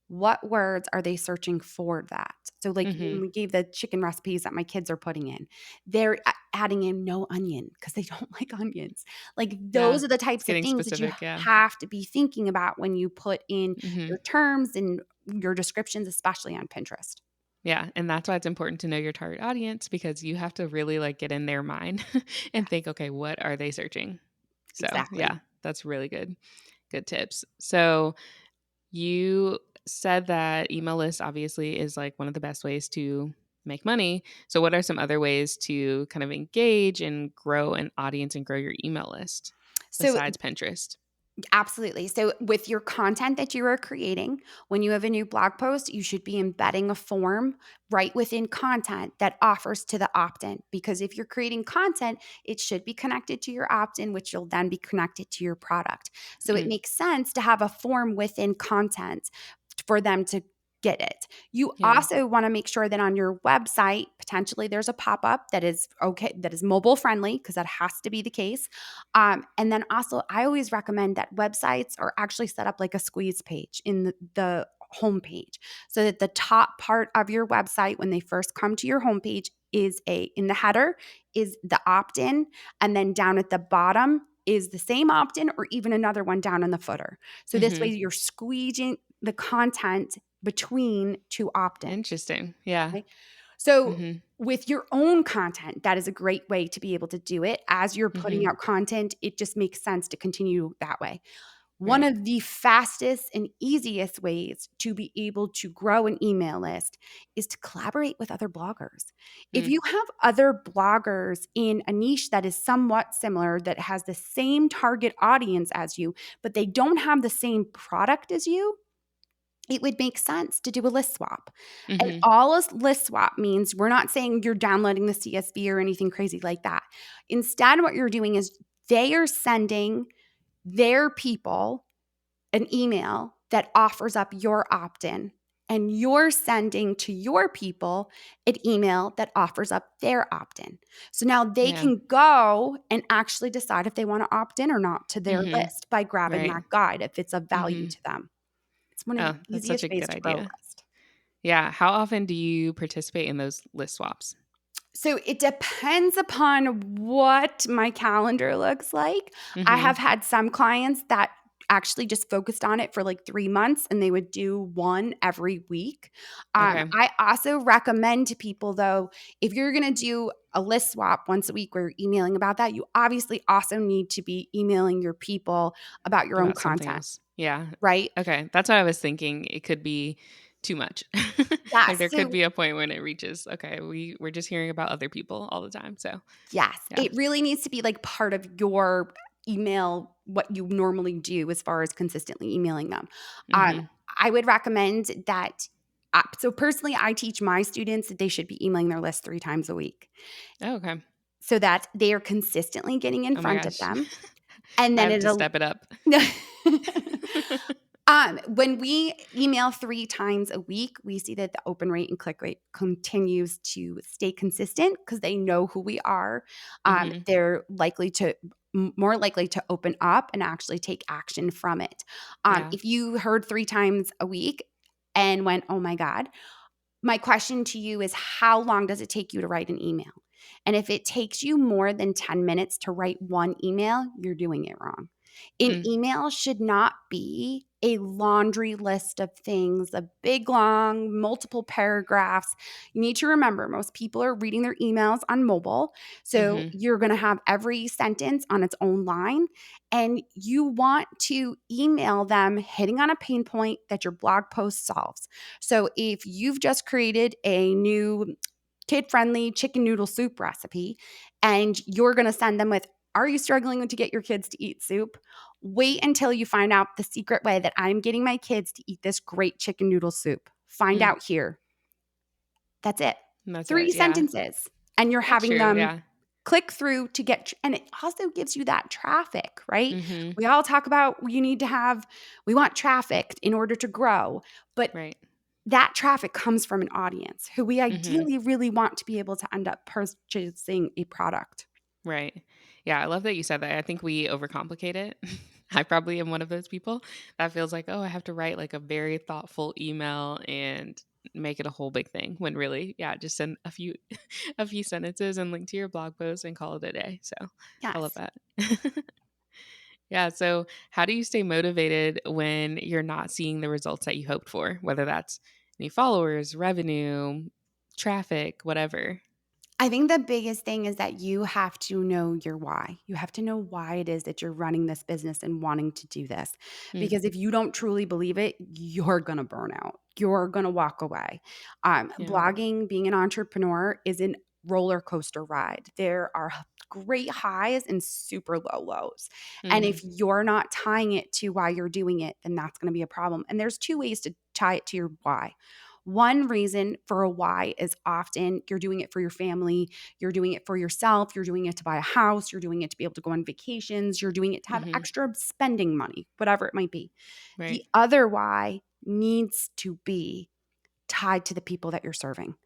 what words are they searching for that? So, like, when Mhm. we gave the chicken recipes that my kids are putting in, they're adding in no onion because they don't like onions. Like, Yeah. those are the It's types of getting things that you specific, yeah. have to be thinking about when you put in Mhm. your terms and your descriptions, especially on Pinterest. Yeah, and that's why it's important to know your target audience because you have to really, like, get in their mind and think, "Okay, what are they searching?" So, Exactly. yeah, that's really good. Good tips. So, you said that email list obviously is, like, one of the best ways to make money. So what are some other ways to kind of engage and grow an audience and grow your email list So besides Pinterest? absolutely. So, with your content that you are creating, when you have a new blog post, you should be embedding a form right within content that offers to the opt in. Because if you're creating content, it should be connected to your opt in, which will then be connected to your product. So, it Mm, makes sense to have a form within content for them to get it. You yeah. also want to make sure that on your website, potentially there's a pop up that is okay, that is mobile friendly, because that has to be the case. And then also, I always recommend that websites are actually set up like a squeeze page in the homepage, so that the top part of your website, when they first come to your homepage, is in the header is the opt in, and then down at the bottom is the same opt in or even another one down in the footer. So this way, Mhm. you're squeezing the content between two opt ins. Interesting. Yeah. Okay. So, Mhm. with your own content, that is a great way to be able to do it. As you're putting Mhm. out content, it just makes sense to continue that way. One Right. of the fastest and easiest ways to be able to grow an email list is to collaborate with other bloggers. If Mm. you have other bloggers in a niche that is somewhat similar, that has the same target audience as you, but they don't have the same product as you, it would make sense to do a list swap. And Mhm. all a list swap means, we're not saying you're downloading the CSV or anything crazy like that. Instead, what you're doing is they are sending their people an email that offers up your opt in. and you're sending to your people an email that offers up their opt in. So now they Yeah. can go and actually decide if they want to opt in or not to their Mhm. list by grabbing Right. that guide if it's of value Mhm. to them. It's one of the Oh, that's such easiest a ways good to grow a idea. list. Yeah. How often do you participate in those list swaps? So it depends upon what my calendar looks like. I Mhm. have had some clients that actually just focused on it for like 3 months and they would do one every week. Okay. I also recommend to people though, if you're going to do a list swap once a week where you're emailing about that, you obviously also need to be emailing your people about your own About something content, else. Yeah. right? Okay. That's what I was thinking. It could be too much. Like Yes. there could be a point when it reaches, okay, we're just hearing about other people all the time. So, Yes, yeah. it really needs to be like part of your email, what you normally do as far as consistently emailing them. Um, Mhm. I would recommend that. So personally, I teach my students that they should be emailing their list 3 times a week Oh, okay. so that they are consistently getting in Oh my front of gosh. them. And I then have to it'll step it up. When we email 3 times a week, we see that the open rate and click rate continues to stay consistent because they know who we are. Mhm. They're likely to more likely to open up and actually take action from it. Yeah. If you heard 3 times a week and went, "Oh my god," my question to you is how long does it take you to write an email? And if it takes you more than 10 minutes to write one email, you're doing it wrong. An Mm. email should not be a laundry list of things, a big, long, multiple paragraphs. You need to remember most people are reading their emails on mobile. So Mhm. you're going to have every sentence on its own line. And you want to email them hitting on a pain point that your blog post solves. So if you've just created a new kid friendly chicken noodle soup recipe and you're going to send them with, "Are you struggling to get your kids to eat soup? Wait until you find out the secret way that I'm getting my kids to eat this great chicken noodle soup. Find Mm. out here." That's it. That's it. 3 Yeah. sentences. And you're That's having true. them Yeah. click through to get, and it also gives you that traffic, right? Mhm. We all talk about we want traffic in order to grow, but Right. that traffic comes from an audience who we Mhm. ideally really want to be able to end up purchasing a product. Right. Yeah, I love that you said that. I think we overcomplicate it. I probably am one of those people that feels like, oh, I have to write like a very thoughtful email and make it a whole big thing when really, yeah, just send a few a few sentences and link to your blog post and call it a day. So I love Yes. that. Yeah. So how do you stay motivated when you're not seeing the results that you hoped for? Whether that's new followers, revenue, traffic, whatever. I think the biggest thing is that you have to know your why. You have to know why it is that you're running this business and wanting to do this. Mm, Because if you don't truly believe it, you're going to burn out. You're going to walk away. yeah. Blogging, being an entrepreneur, is a roller coaster ride. There are great highs and super low lows. And Mm, if you're not tying it to why you're doing it, then that's going to be a problem. And there's two ways to tie it to your why. One reason for a why is often you're doing it for your family, you're doing it for yourself, you're doing it to buy a house, you're doing it to be able to go on vacations, you're doing it to have hmm. extra spending money, whatever it might be. Right. The other why needs to be tied to the people that you're serving,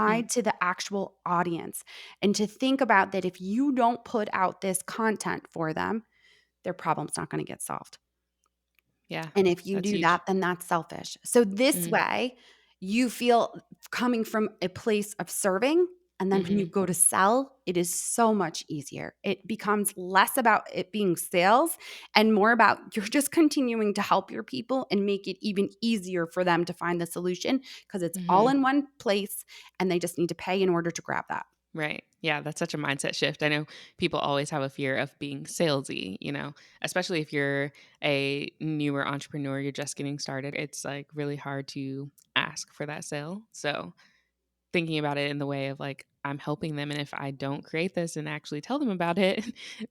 Mm, tied to the actual audience, and to think about that if you don't put out this content for them, their problem's not going to get solved. yeah. And if you That's do huge. that, then that's selfish. So this Mm, way, you feel coming from a place of serving. And then when you hmm. go to sell, it is so much easier. It becomes less about it being sales and more about you're just continuing to help your people and make it even easier for them to find the solution because it's all Hmm. in one place and they just need to pay in order to grab that. Right. Yeah, that's such a mindset shift. I know people always have a fear of being salesy, especially if you're a newer entrepreneur, you're just getting started. It's like really hard to ask for that sale. So, thinking about it in the way of like, I'm helping them. And if I don't create this and actually tell them about it,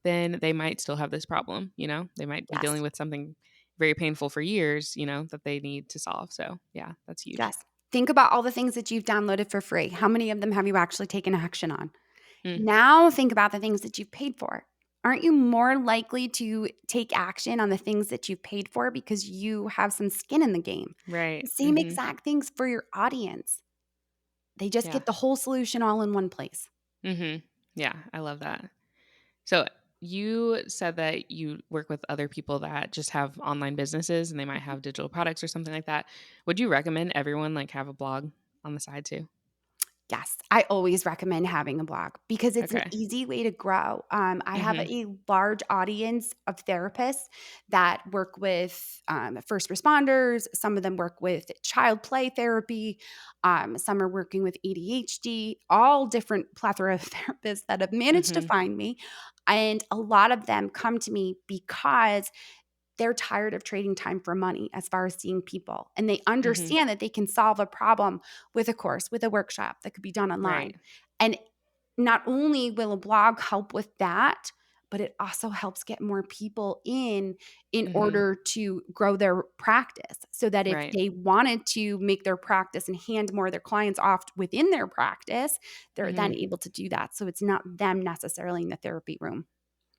then they might still have this problem. They might be Yes. dealing with something very painful for years, that they need to solve. So, yeah, that's huge. Yes. Think about all the things that you've downloaded for free. How many of them have you actually taken action on? Mm, Now think about the things that you've paid for. aren't you more likely to take action on the things that you've paid for because you have some skin in the game? Right. Same exact things for your audience. They just Yeah. get the whole solution all in one place. Yeah, I love that. So you said that you work with other people that just have online businesses and they might have digital products or something like that. Would you recommend everyone like have a blog on the side too? Yes, I always recommend having a blog because it's an Okay. easy way to grow. I have Mhm. a large audience of therapists that work with first responders. Some of them work with child play therapy. Some are working with ADHD, all different plethora of therapists that have managed to Mhm. find me. And a lot of them come to me because they're tired of trading time for money as far as seeing people. And they Mhm. understand that they can solve a problem with a course, with a workshop that could be done online. Right. And not only will a blog help with that, but it also helps get more people in Mhm. order to grow their practice so that if Right. they wanted to make their practice and hand more of their clients off within their practice, they're then Mhm. able to do that. So it's not them necessarily in the therapy room.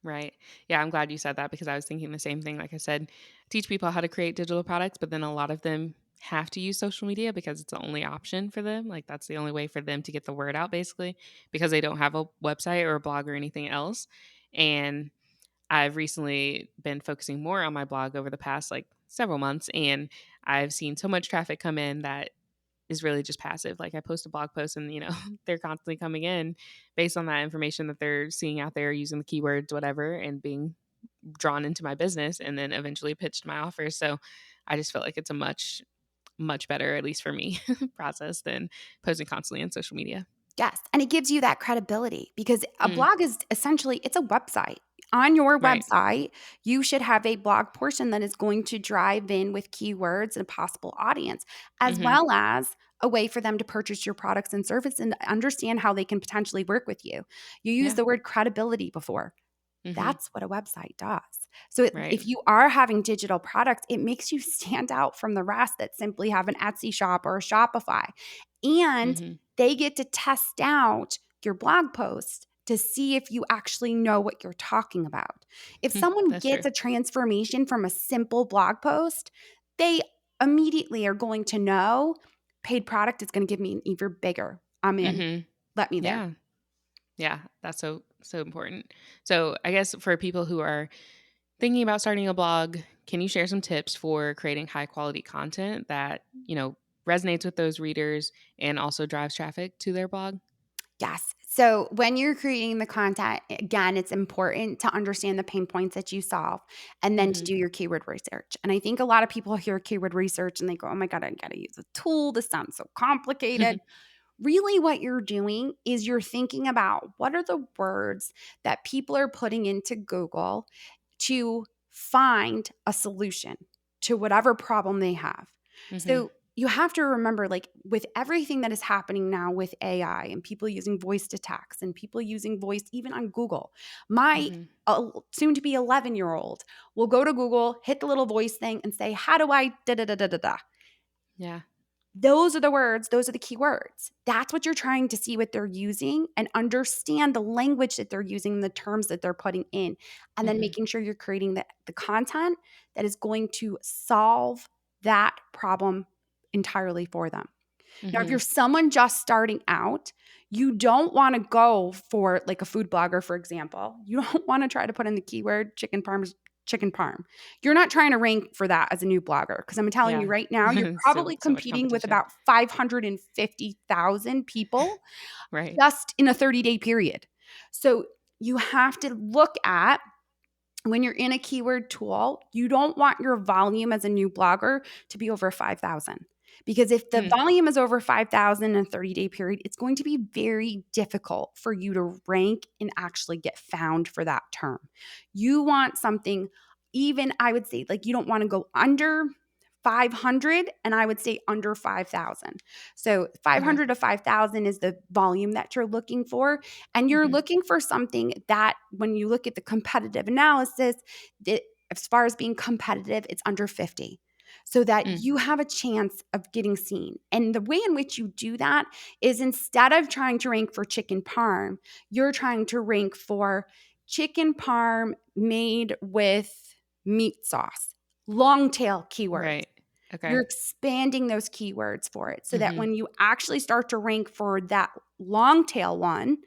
Right. Yeah, I'm glad you said that because I was thinking the same thing. Like I said, teach people how to create digital products, but then a lot of them have to use social media because it's the only option for them. Like that's the only way for them to get the word out basically because they don't have a website or a blog or anything else. And I've recently been focusing more on my blog over the past like several months and I've seen so much traffic come in that is really just passive. Like I post a blog post and, they're constantly coming in based on that information that they're seeing out there using the keywords, whatever, and being drawn into my business and then eventually pitched my offers. So I just felt like it's a much, much better, at least for me, process than posting constantly on social media. Yes, and it gives you that credibility because a Mm, blog is essentially it's a website. On your right. website, you should have a blog portion that is going to drive in with keywords and a possible audience, as Mm-hmm. well as a way for them to purchase your products and service and understand how they can potentially work with you. You used Yeah. the word credibility before. Mm-hmm. That's what a website does. So Right. if you are having digital products, it makes you stand out from the rest that simply have an Etsy shop or a Shopify. And Mm-hmm. they get to test out your blog post to see if you actually know what you're talking about. If someone That's true. gets a transformation from a simple blog post, they immediately are going to know paid product is going to give me an even bigger. I'm in. Mm-hmm. Let me there. Yeah. Yeah. That's so important. So I guess for people who are thinking about starting a blog, can you share some tips for creating high quality content that, resonates with those readers and also drives traffic to their blog? Yes. So when you're creating the content, again, it's important to understand the pain points that you solve and then to Mhm. do your keyword research. And I think a lot of people hear keyword research and they go, oh my God, I got to use a tool. This sounds so complicated. Really, what you're doing is you're thinking about what are the words that people are putting into Google to find a solution to whatever problem they have. Mhm. So you have to remember, like, with everything that is happening now with AI and people using voice to text and people using voice even on Google, my Mhm. soon to be 11-year-old will go to Google, hit the little voice thing, and say, how do I da da da da da da? Yeah. Those are the words, those are the keywords. That's what you're trying to see what they're using and understand the language that they're using, the terms that they're putting in, and then Mhm. making sure you're creating the content that is going to solve that problem entirely for them. Now, if you're Mhm. someone just starting out, you don't want to go for like a food blogger, for example. You don't want to try to put in the keyword chicken parm. You're not trying to rank for that as a new blogger because I'm telling you Yeah. right now, you're So probably so much competing with competition. about 550,000 people Right. just in a 30-day period. So you have to look at when you're in a keyword tool, you don't want your volume as a new blogger to be over 5,000. Because if the Mm. volume is over 5,000 in a 30-day period, it's going to be very difficult for you to rank and actually get found for that term. You want something, even I would say, like you don't want to go under 500 and I would say under 5,000. So Okay. 500 to 5,000 is the volume that you're looking for. And you're Mhm. looking for something that when you look at the competitive analysis, that as far as being competitive, it's under 50 so that Mm. you have a chance of getting seen. And the way in which you do that is instead of trying to rank for chicken parm, you're trying to rank for chicken parm made with meat sauce, long tail keywords. Right. Okay. You're expanding those keywords for it so that Mhm. when you actually start to rank for that long tail one,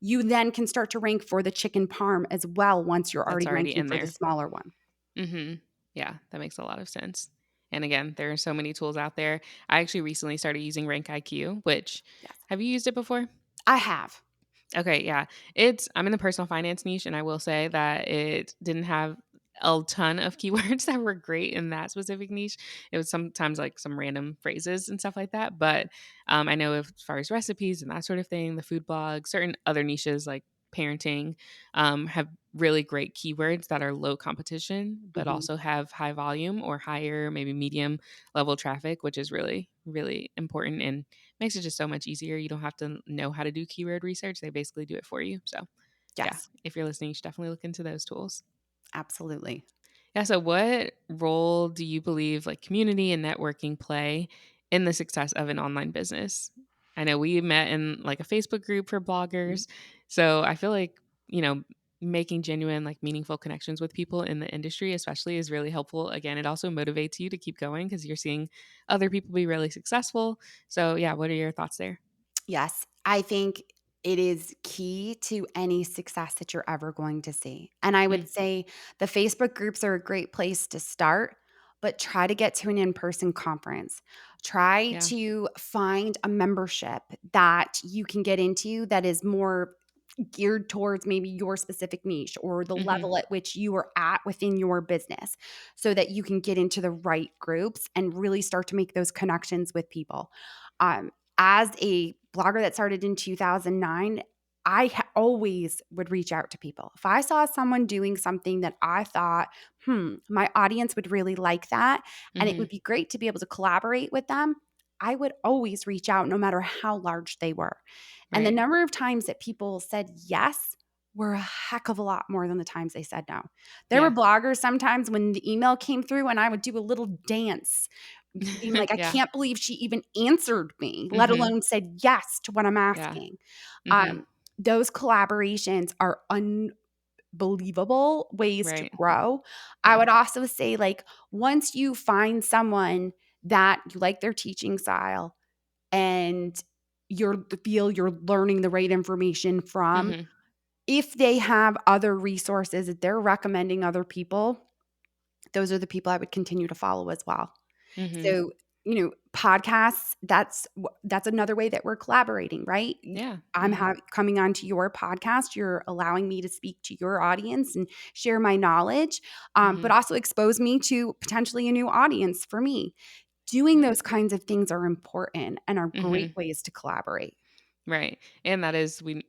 you then can start to rank for the chicken parm as well once you're That's already already ranking in for the there. smaller one. Mhm. Yeah, that makes a lot of sense. And again, there are so many tools out there. I actually recently started using Rank IQ, which Yes, have you used it before? I have. Okay, yeah. I'm in the personal finance niche, and I will say that it didn't have a ton of keywords that were great in that specific niche. It was sometimes like some random phrases and stuff like that. But I know as far as recipes and that sort of thing, the food blog, certain other niches like parenting have really great keywords that are low competition, but Mhm. also have high volume or higher, maybe medium level traffic, which is really, really important. And makes it just so much easier. You don't have to know how to do keyword research. They basically do it for you. So, yeah, Yes, if you're listening, you should definitely look into those tools. absolutely. Yeah. So, what role do you believe like community and networking play in the success of an online business? I know we met in like a Facebook group for Mhm. bloggers. So, I feel like, you know, making genuine, like meaningful connections with people in the industry, especially, is really helpful. Again, it also motivates you to keep going because you're seeing other people be really successful. So, yeah, what are your thoughts there? Yes, I think it is key to any success that you're ever going to see. And I Mm, would say the Facebook groups are a great place to start, but try to get to an in person conference. Try yeah. to find a membership that you can get into that is more geared towards maybe your specific niche or the Mhm. level at which you are at within your business so that you can get into the right groups and really start to make those connections with people. As a blogger that started in 2009, always would reach out to people. If I saw someone doing something that I thought, my audience would really like that, and it would Mhm. be great to be able to collaborate with them, I would always reach out no matter how large they were. And the Right. number of times that people said yes were a heck of a lot more than the times they said no. There were Yeah. bloggers sometimes when the email came through and I would do a little dance, being like, I Yeah. can't believe she even answered me, let Mhm. alone said yes to what I'm Yeah. asking. Mhm. Um, those collaborations are unbelievable ways to Right. grow. I Yeah. would also say, like, once you find someone that you like their teaching style and feel you're learning the right information from, Mhm. if they have other resources that they're recommending other people, those are the people I would continue to follow as well. Mhm. So, podcasts, that's another way that we're collaborating, right? Yeah. I'm Mhm. coming onto your podcast, you're allowing me to speak to your audience and share my knowledge, but Mhm. also expose me to potentially a new audience for me. Doing Yep. those kinds of things are important and are great Mhm. ways to collaborate. Right. And that is we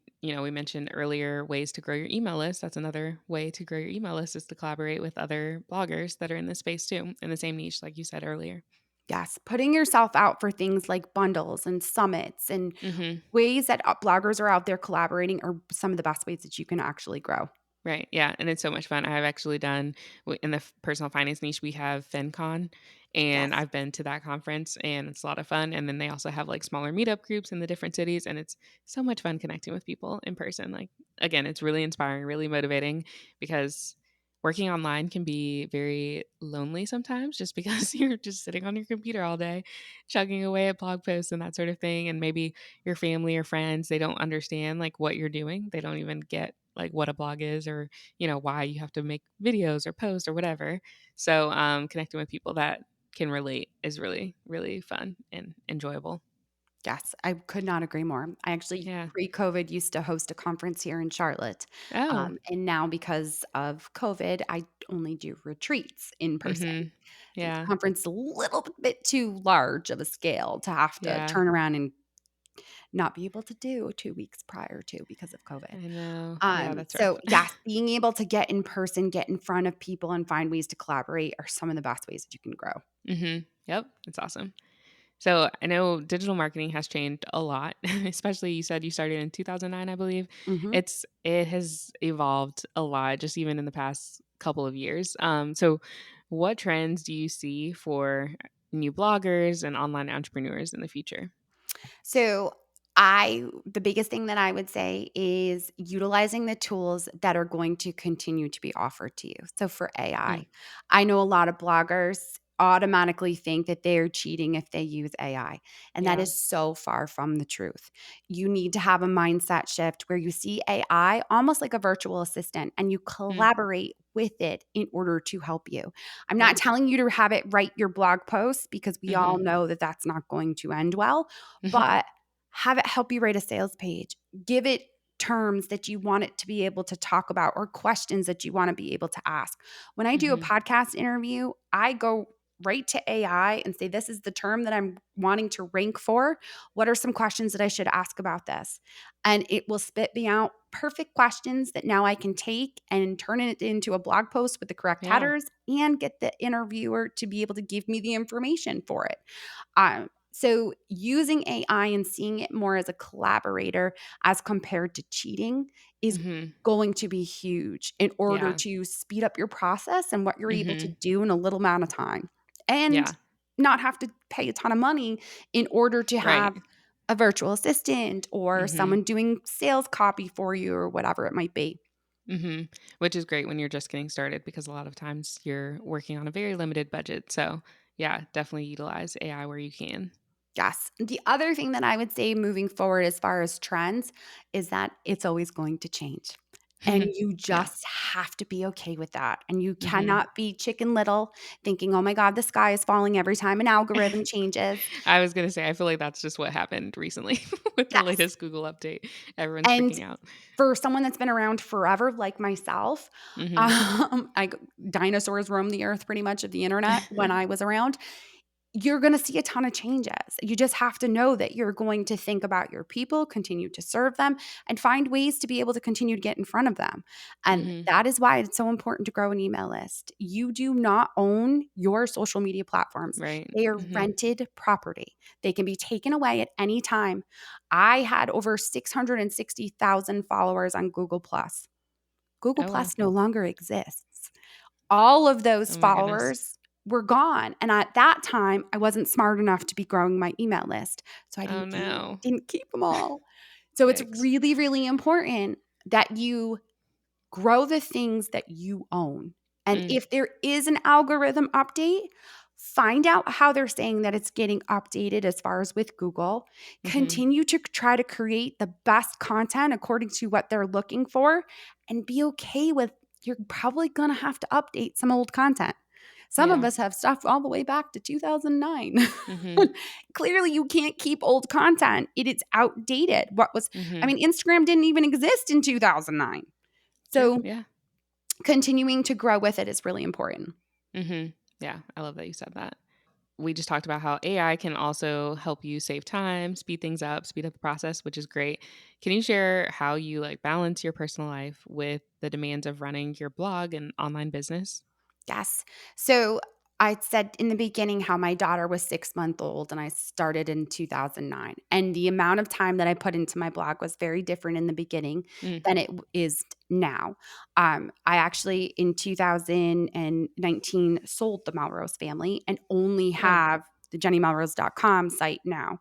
mentioned earlier ways to grow your email list. That's another way to grow your email list is to collaborate with other bloggers that are in this space too, in the same niche like you said earlier. Yes, putting yourself out for things like bundles and summits and Mhm. ways that bloggers are out there collaborating are some of the best ways that you can actually grow. Right. Yeah, and it's so much fun. I have actually done in the personal finance niche. We have FinCon, and Yes. I've been to that conference, and it's a lot of fun. And then they also have like smaller meetup groups in the different cities, and it's so much fun connecting with people in person. Like again, it's really inspiring, really motivating because working online can be very lonely sometimes, just because you're just sitting on your computer all day, chugging away at blog posts and that sort of thing, and maybe your family or friends they don't understand like what you're doing. They don't even get like what a blog is or why you have to make videos or post or whatever. So connecting with people that can relate is really really fun and enjoyable. Yes, I could not agree more. I actually Yeah. pre-COVID used to host a conference here in Charlotte, Oh. and now because of COVID, I only do retreats in person. Mhm. The Yeah. conference is a little bit too large of a scale to have to Yeah. turn around and not be able to do 2 weeks prior to because of COVID. I know. Yeah, that's rough. So yes, being able to get in person, get in front of people, and find ways to collaborate are some of the best ways that you can grow. Mhm. Yep, it's awesome. So I know digital marketing has changed a lot, especially you said you started in 2009, I believe. Mhm. It has evolved a lot, just even in the past couple of years. So what trends do you see for new bloggers and online entrepreneurs in the future? So The biggest thing that I would say is utilizing the tools that are going to continue to be offered to you. So for Mm, I know a lot of bloggers automatically think that they're cheating if they use AI, and that yeah. is so far from the truth. You need to have a mindset shift where you see AI almost like a virtual assistant and you Mm, collaborate with it in order to help you. I'm not yeah. telling you to have it write your blog posts because we all Mhm. know that that's not going to end well, Mhm. but have it help you write a sales page. Give it terms that you want it to be able to talk about or questions that you want to be able to ask. When I do a Mhm. podcast interview, I go right to AI and say, this is the term that I'm wanting to rank for. What are some questions that I should ask about this? And it will spit me out perfect questions that now I can take and turn it into a blog post with the correct Yeah. headers and get the interviewer to be able to give me the information for it. So using AI and seeing it more as a collaborator as compared to cheating is Mhm. going to be huge in order Yeah. to speed up your process and what you're able to Mhm. do in a little amount of time and Yeah. not have to pay a ton of money in order to have Right. a virtual assistant or Mhm. someone doing sales copy for you or whatever it might be. Mhm. Which is great when you're just getting started because a lot of times you're working on a very limited budget. So, yeah, definitely utilize AI where you can. Yes. The other thing that I would say moving forward as far as trends is that it's always going to change. And you Yeah. just have to be okay with that. And you Mhm. cannot be chicken little thinking, oh my God, the sky is falling every time an algorithm changes. I was gonna say, I feel like that's just what happened recently with the Yes. latest Google update. Everyone's And freaking out. for someone that's been around forever, like myself, Mhm. I, dinosaurs roamed the earth pretty much of the internet when I was around. You're going to see a ton of changes. You just have to know that you're going to think about your people, continue to serve them, and find ways to be able to continue to get in front of them. And Mhm. that is why it's so important to grow an email list. You do not own your social media platforms, Right. they are Mhm. rented property. They can be taken away at any time. I had over 660,000 followers on Google Plus. Google Oh, wow. Plus no longer exists. All of those Oh my goodness. followers were gone, and at that time, I wasn't smart enough to be growing my email list, so I Oh, didn't no. didn't keep them all. So it's Yikes. really, really important that you grow the things that you own. And Mm. if there is an algorithm update, find out how they're saying that it's getting updated as far as with Google. Mhm. Continue to try to create the best content according to what they're looking for and be okay with you're probably going to have to update some old content. Some of Yeah. us have stuff all the way back to 2009. Mhm. Clearly, you can't keep old content. It is outdated. I Mhm. mean, Instagram didn't even exist in 2009. True. So Yeah. continuing to grow with it is really important. Mhm. Yeah, I love that you said that. We just talked about how AI can also help you save time, speed things up, speed up the process, which is great. Can you share how you like balance your personal life with the demands of running your blog and online business? Yes. So I said in the beginning how my daughter was 6 months old and I started in 2009. And the amount of time that I put into my blog was very different in the beginning Mm. than is now. I actually in 2019 sold the Melrose family and only Oh. have the jennymelrose.com site now.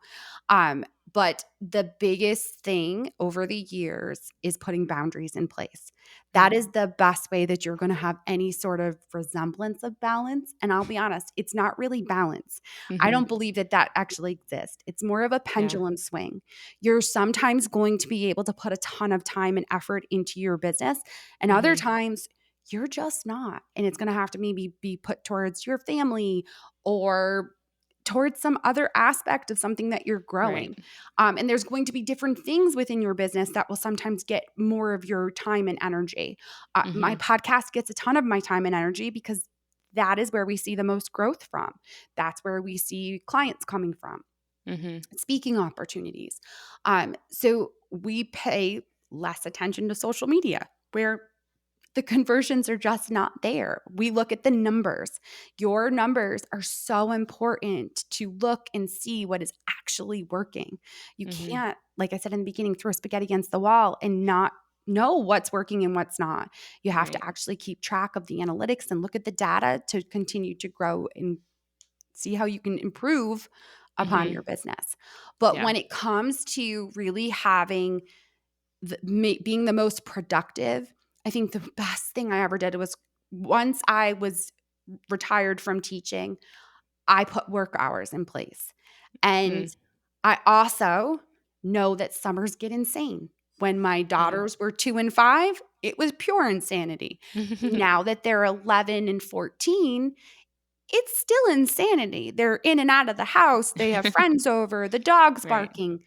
Um, but the biggest thing over the years is putting boundaries in place. That Mm. is the best way that you're gonna have any sort of resemblance of balance, and I'll be honest, it's not really balance. I Mhm. don't believe that that actually exists. It's more of a Yeah. pendulum swing. You're sometimes going to be able to put a ton of time and effort into your business, and other Mhm. times you're just not, and it's gonna have to maybe be put towards your family or towards some other aspect of something that you're Right. growing. And there's going to be different things within your business that will sometimes get more of your time and energy. My Mhm. podcast gets a ton of my time and energy because that is where we see the most growth from. That's where we see clients coming from, Mhm. speaking opportunities. So we pay less attention to social media, where the conversions are just not there. We look at the numbers. Your numbers are so important to look and see what is actually working. You Mhm. can't, like I said in the beginning, throw spaghetti against the wall and not know what's working and what's not. You have to Right. actually keep track of the analytics and look at the data to continue to grow and see how you can improve upon Mhm. your business. But Yeah. when it comes to really having being the most productive, I think the best thing I ever did was once I was retired from teaching, I put work hours in place. And Mm. I also know that summers get insane. When my Mm. daughters were 2 and 5, it was pure insanity. Now that they're 11 and 14, it's still insanity. They're in and out of the house, they have friends over, the dog's Right. barking.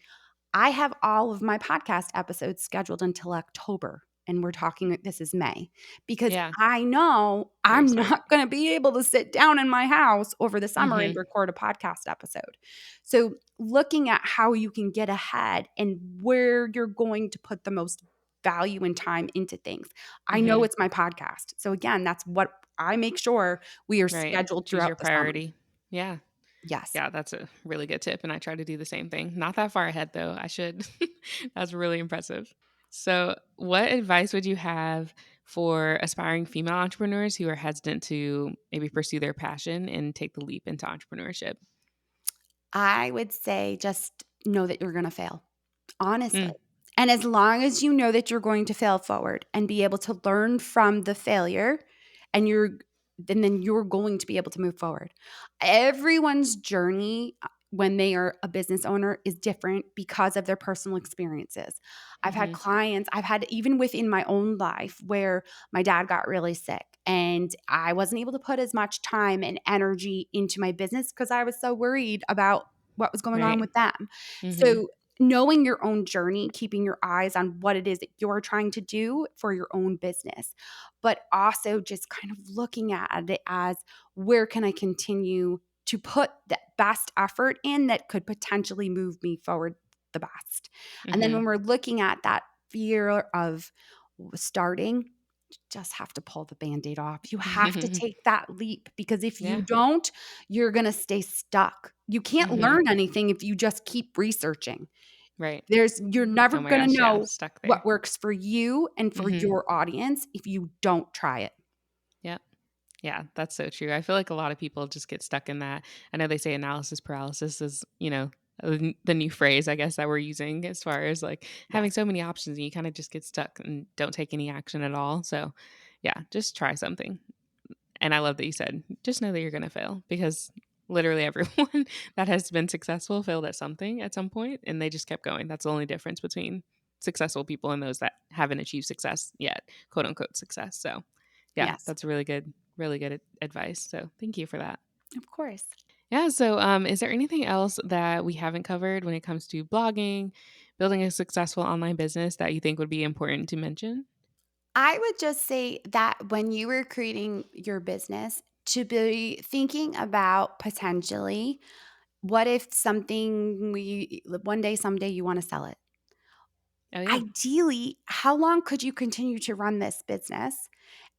I have all of my podcast episodes scheduled until October, and we're talking this is May, because Yeah. I know Very I'm soon. not gonna be able to sit down in my house over the summer and Mhm. record a podcast episode. So, looking at how you can get ahead and where you're going to put the most value and time into things. I know Mhm. it's my podcast. So, again, that's what I make sure we are Right. scheduled Choose your throughout the summer. priority. Yeah. Yes. Yeah, that's a really good tip, and I try to do the same thing. Not that far ahead, though. I should. That's really impressive. So, what advice would you have for aspiring female entrepreneurs who are hesitant to maybe pursue their passion and take the leap into entrepreneurship? I would say just know that you're gonna fail. Honestly. Mm. And as long as you know that you're going to fail forward and be able to learn from the failure and then you're going to be able to move forward. Everyone's journey when they are a business owner is different because of their personal experiences. I've had Mhm. clients, I've had even within my own life where my dad got really sick and I wasn't able to put as much time and energy into my business because I was so worried about what was going on Right. with them. Mhm. So knowing your own journey, keeping your eyes on what it is that you're trying to do for your own business, but also just kind of looking at it as where can I continue to put the best effort in that could potentially move me forward the best. And then when Mhm. we're looking at that fear of starting, you just have to pull the band-aid off. You have to take that leap because if you Yeah. don't, you're going to stay stuck. You can't Mhm. learn anything if you just keep researching. Right. You're never Oh my gonna gosh, yeah, know stuck there. what works for you and for Mhm. your audience if you don't try it. Yep. Yeah, that's so true. I feel like a lot of people just get stuck in that. I know they say analysis paralysis is, the new phrase I guess that we're using as far as like having Yes. so many options and you kind of just get stuck and don't take any action at all. So, yeah, just try something. And I love that you said, just know that you're going to fail because literally everyone that has been successful failed at something at some point and they just kept going. That's the only difference between successful people and those that haven't achieved success yet, quote unquote success. So, yeah, Yes. that's really good advice. So, thank you for that. Of course. Yeah. So, is there anything else that we haven't covered when it comes to blogging, building a successful online business that you think would be important to mention? I would just say that when you were creating your business, to be thinking about potentially, what if something we one day, someday you wanna sell it? Oh, yeah. Ideally, how long could you continue to run this business?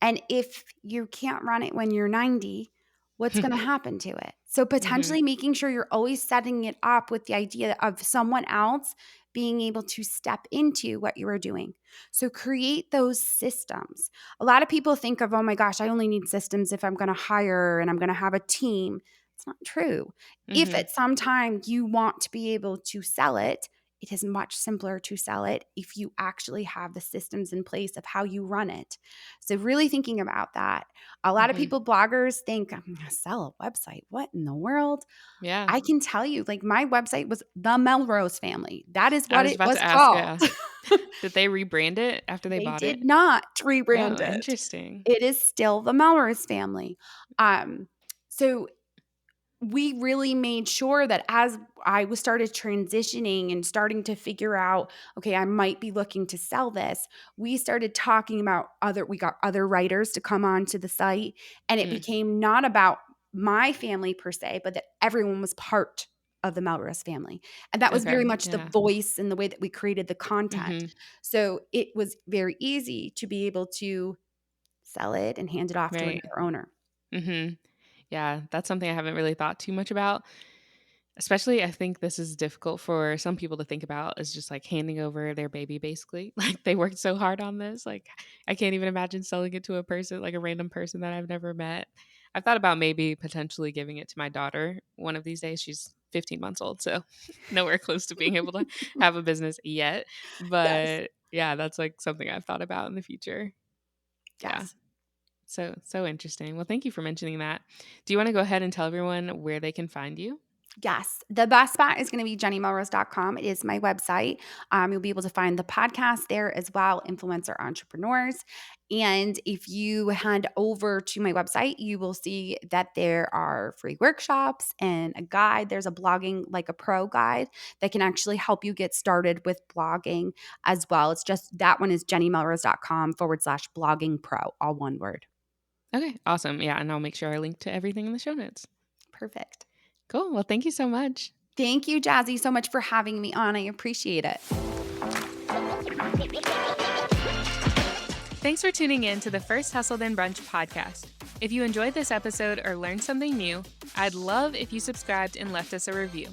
And if you can't run it when you're 90, what's going to happen to it? So, Hmm. potentially making sure you're always setting it up with the idea of someone else being able to step into what you are doing. So, create those systems. A lot of people think of, oh my gosh, I only need systems if I'm going to hire and I'm going to have a team. It's not true. If Hmm. at some time you want to be able to sell it, it is much simpler to sell it if you actually have the systems in place of how you run it. So, really thinking about that. A lot of Hmm. people, bloggers, think, I'm going to sell a website. What in the world? Yeah. I can tell you, like, my website was the Melrose family. That is I what was it about was to ask, called. yeah. Did they rebrand it after they They bought it? did not Oh, rebrand it. interesting. It is still the Melrose family. So we really made sure that as I was started transitioning and starting to figure out, okay, I might be looking to sell this, we started talking about we got other writers to come on to the site. And it Mm, became not about my family per se, but that everyone was part of the Melrose family. And that was okay, very much the yeah. voice and the way that we created the content. Mhm, So it was very easy to be able to sell it and hand it off to right. another owner. Mhm. Yeah, that's something I haven't really thought too much about. Especially, I think this is difficult for some people to think about is just like handing over their baby basically. Like they worked so hard on this. Like I can't even imagine selling it to a person, like a random person that I've never met. I've thought about maybe potentially giving it to my daughter one of these days. She's 15 months old, so nowhere close to being able to have a business yet. Yes. But yeah, that's like something I've thought about in the future. Yeah. Yes. So interesting. Well, thank you for mentioning that. Do you want to go ahead and tell everyone where they can find you? Yes. The best spot is going to be jennymelrose.com. It is my website. You'll be able to find the podcast there as well, Influencer Entrepreneurs. And if you head over to my website, you will see that there are free workshops and a guide. There's a blogging, like a pro guide that can actually help you get started with blogging as well. It's just that one is jennymelrose.com/blogging pro, all one word. Okay, awesome. Yeah, and I'll make sure I link to everything in the show notes. Perfect. Cool. Well, thank you so much. Thank you, Jazzy, so much for having me on. I appreciate it. Thanks for tuning in to the First Hustle Then Brunch podcast. If you enjoyed this episode or learned something new, I'd love if you subscribed and left us a review.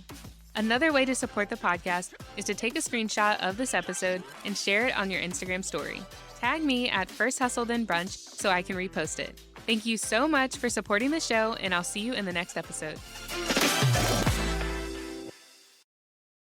Another way to support the podcast is to take a screenshot of this episode and share it on your Instagram story. Tag me at First Hustle Then Brunch so I can repost it. Thank you so much for supporting the show, and I'll see you in the next episode.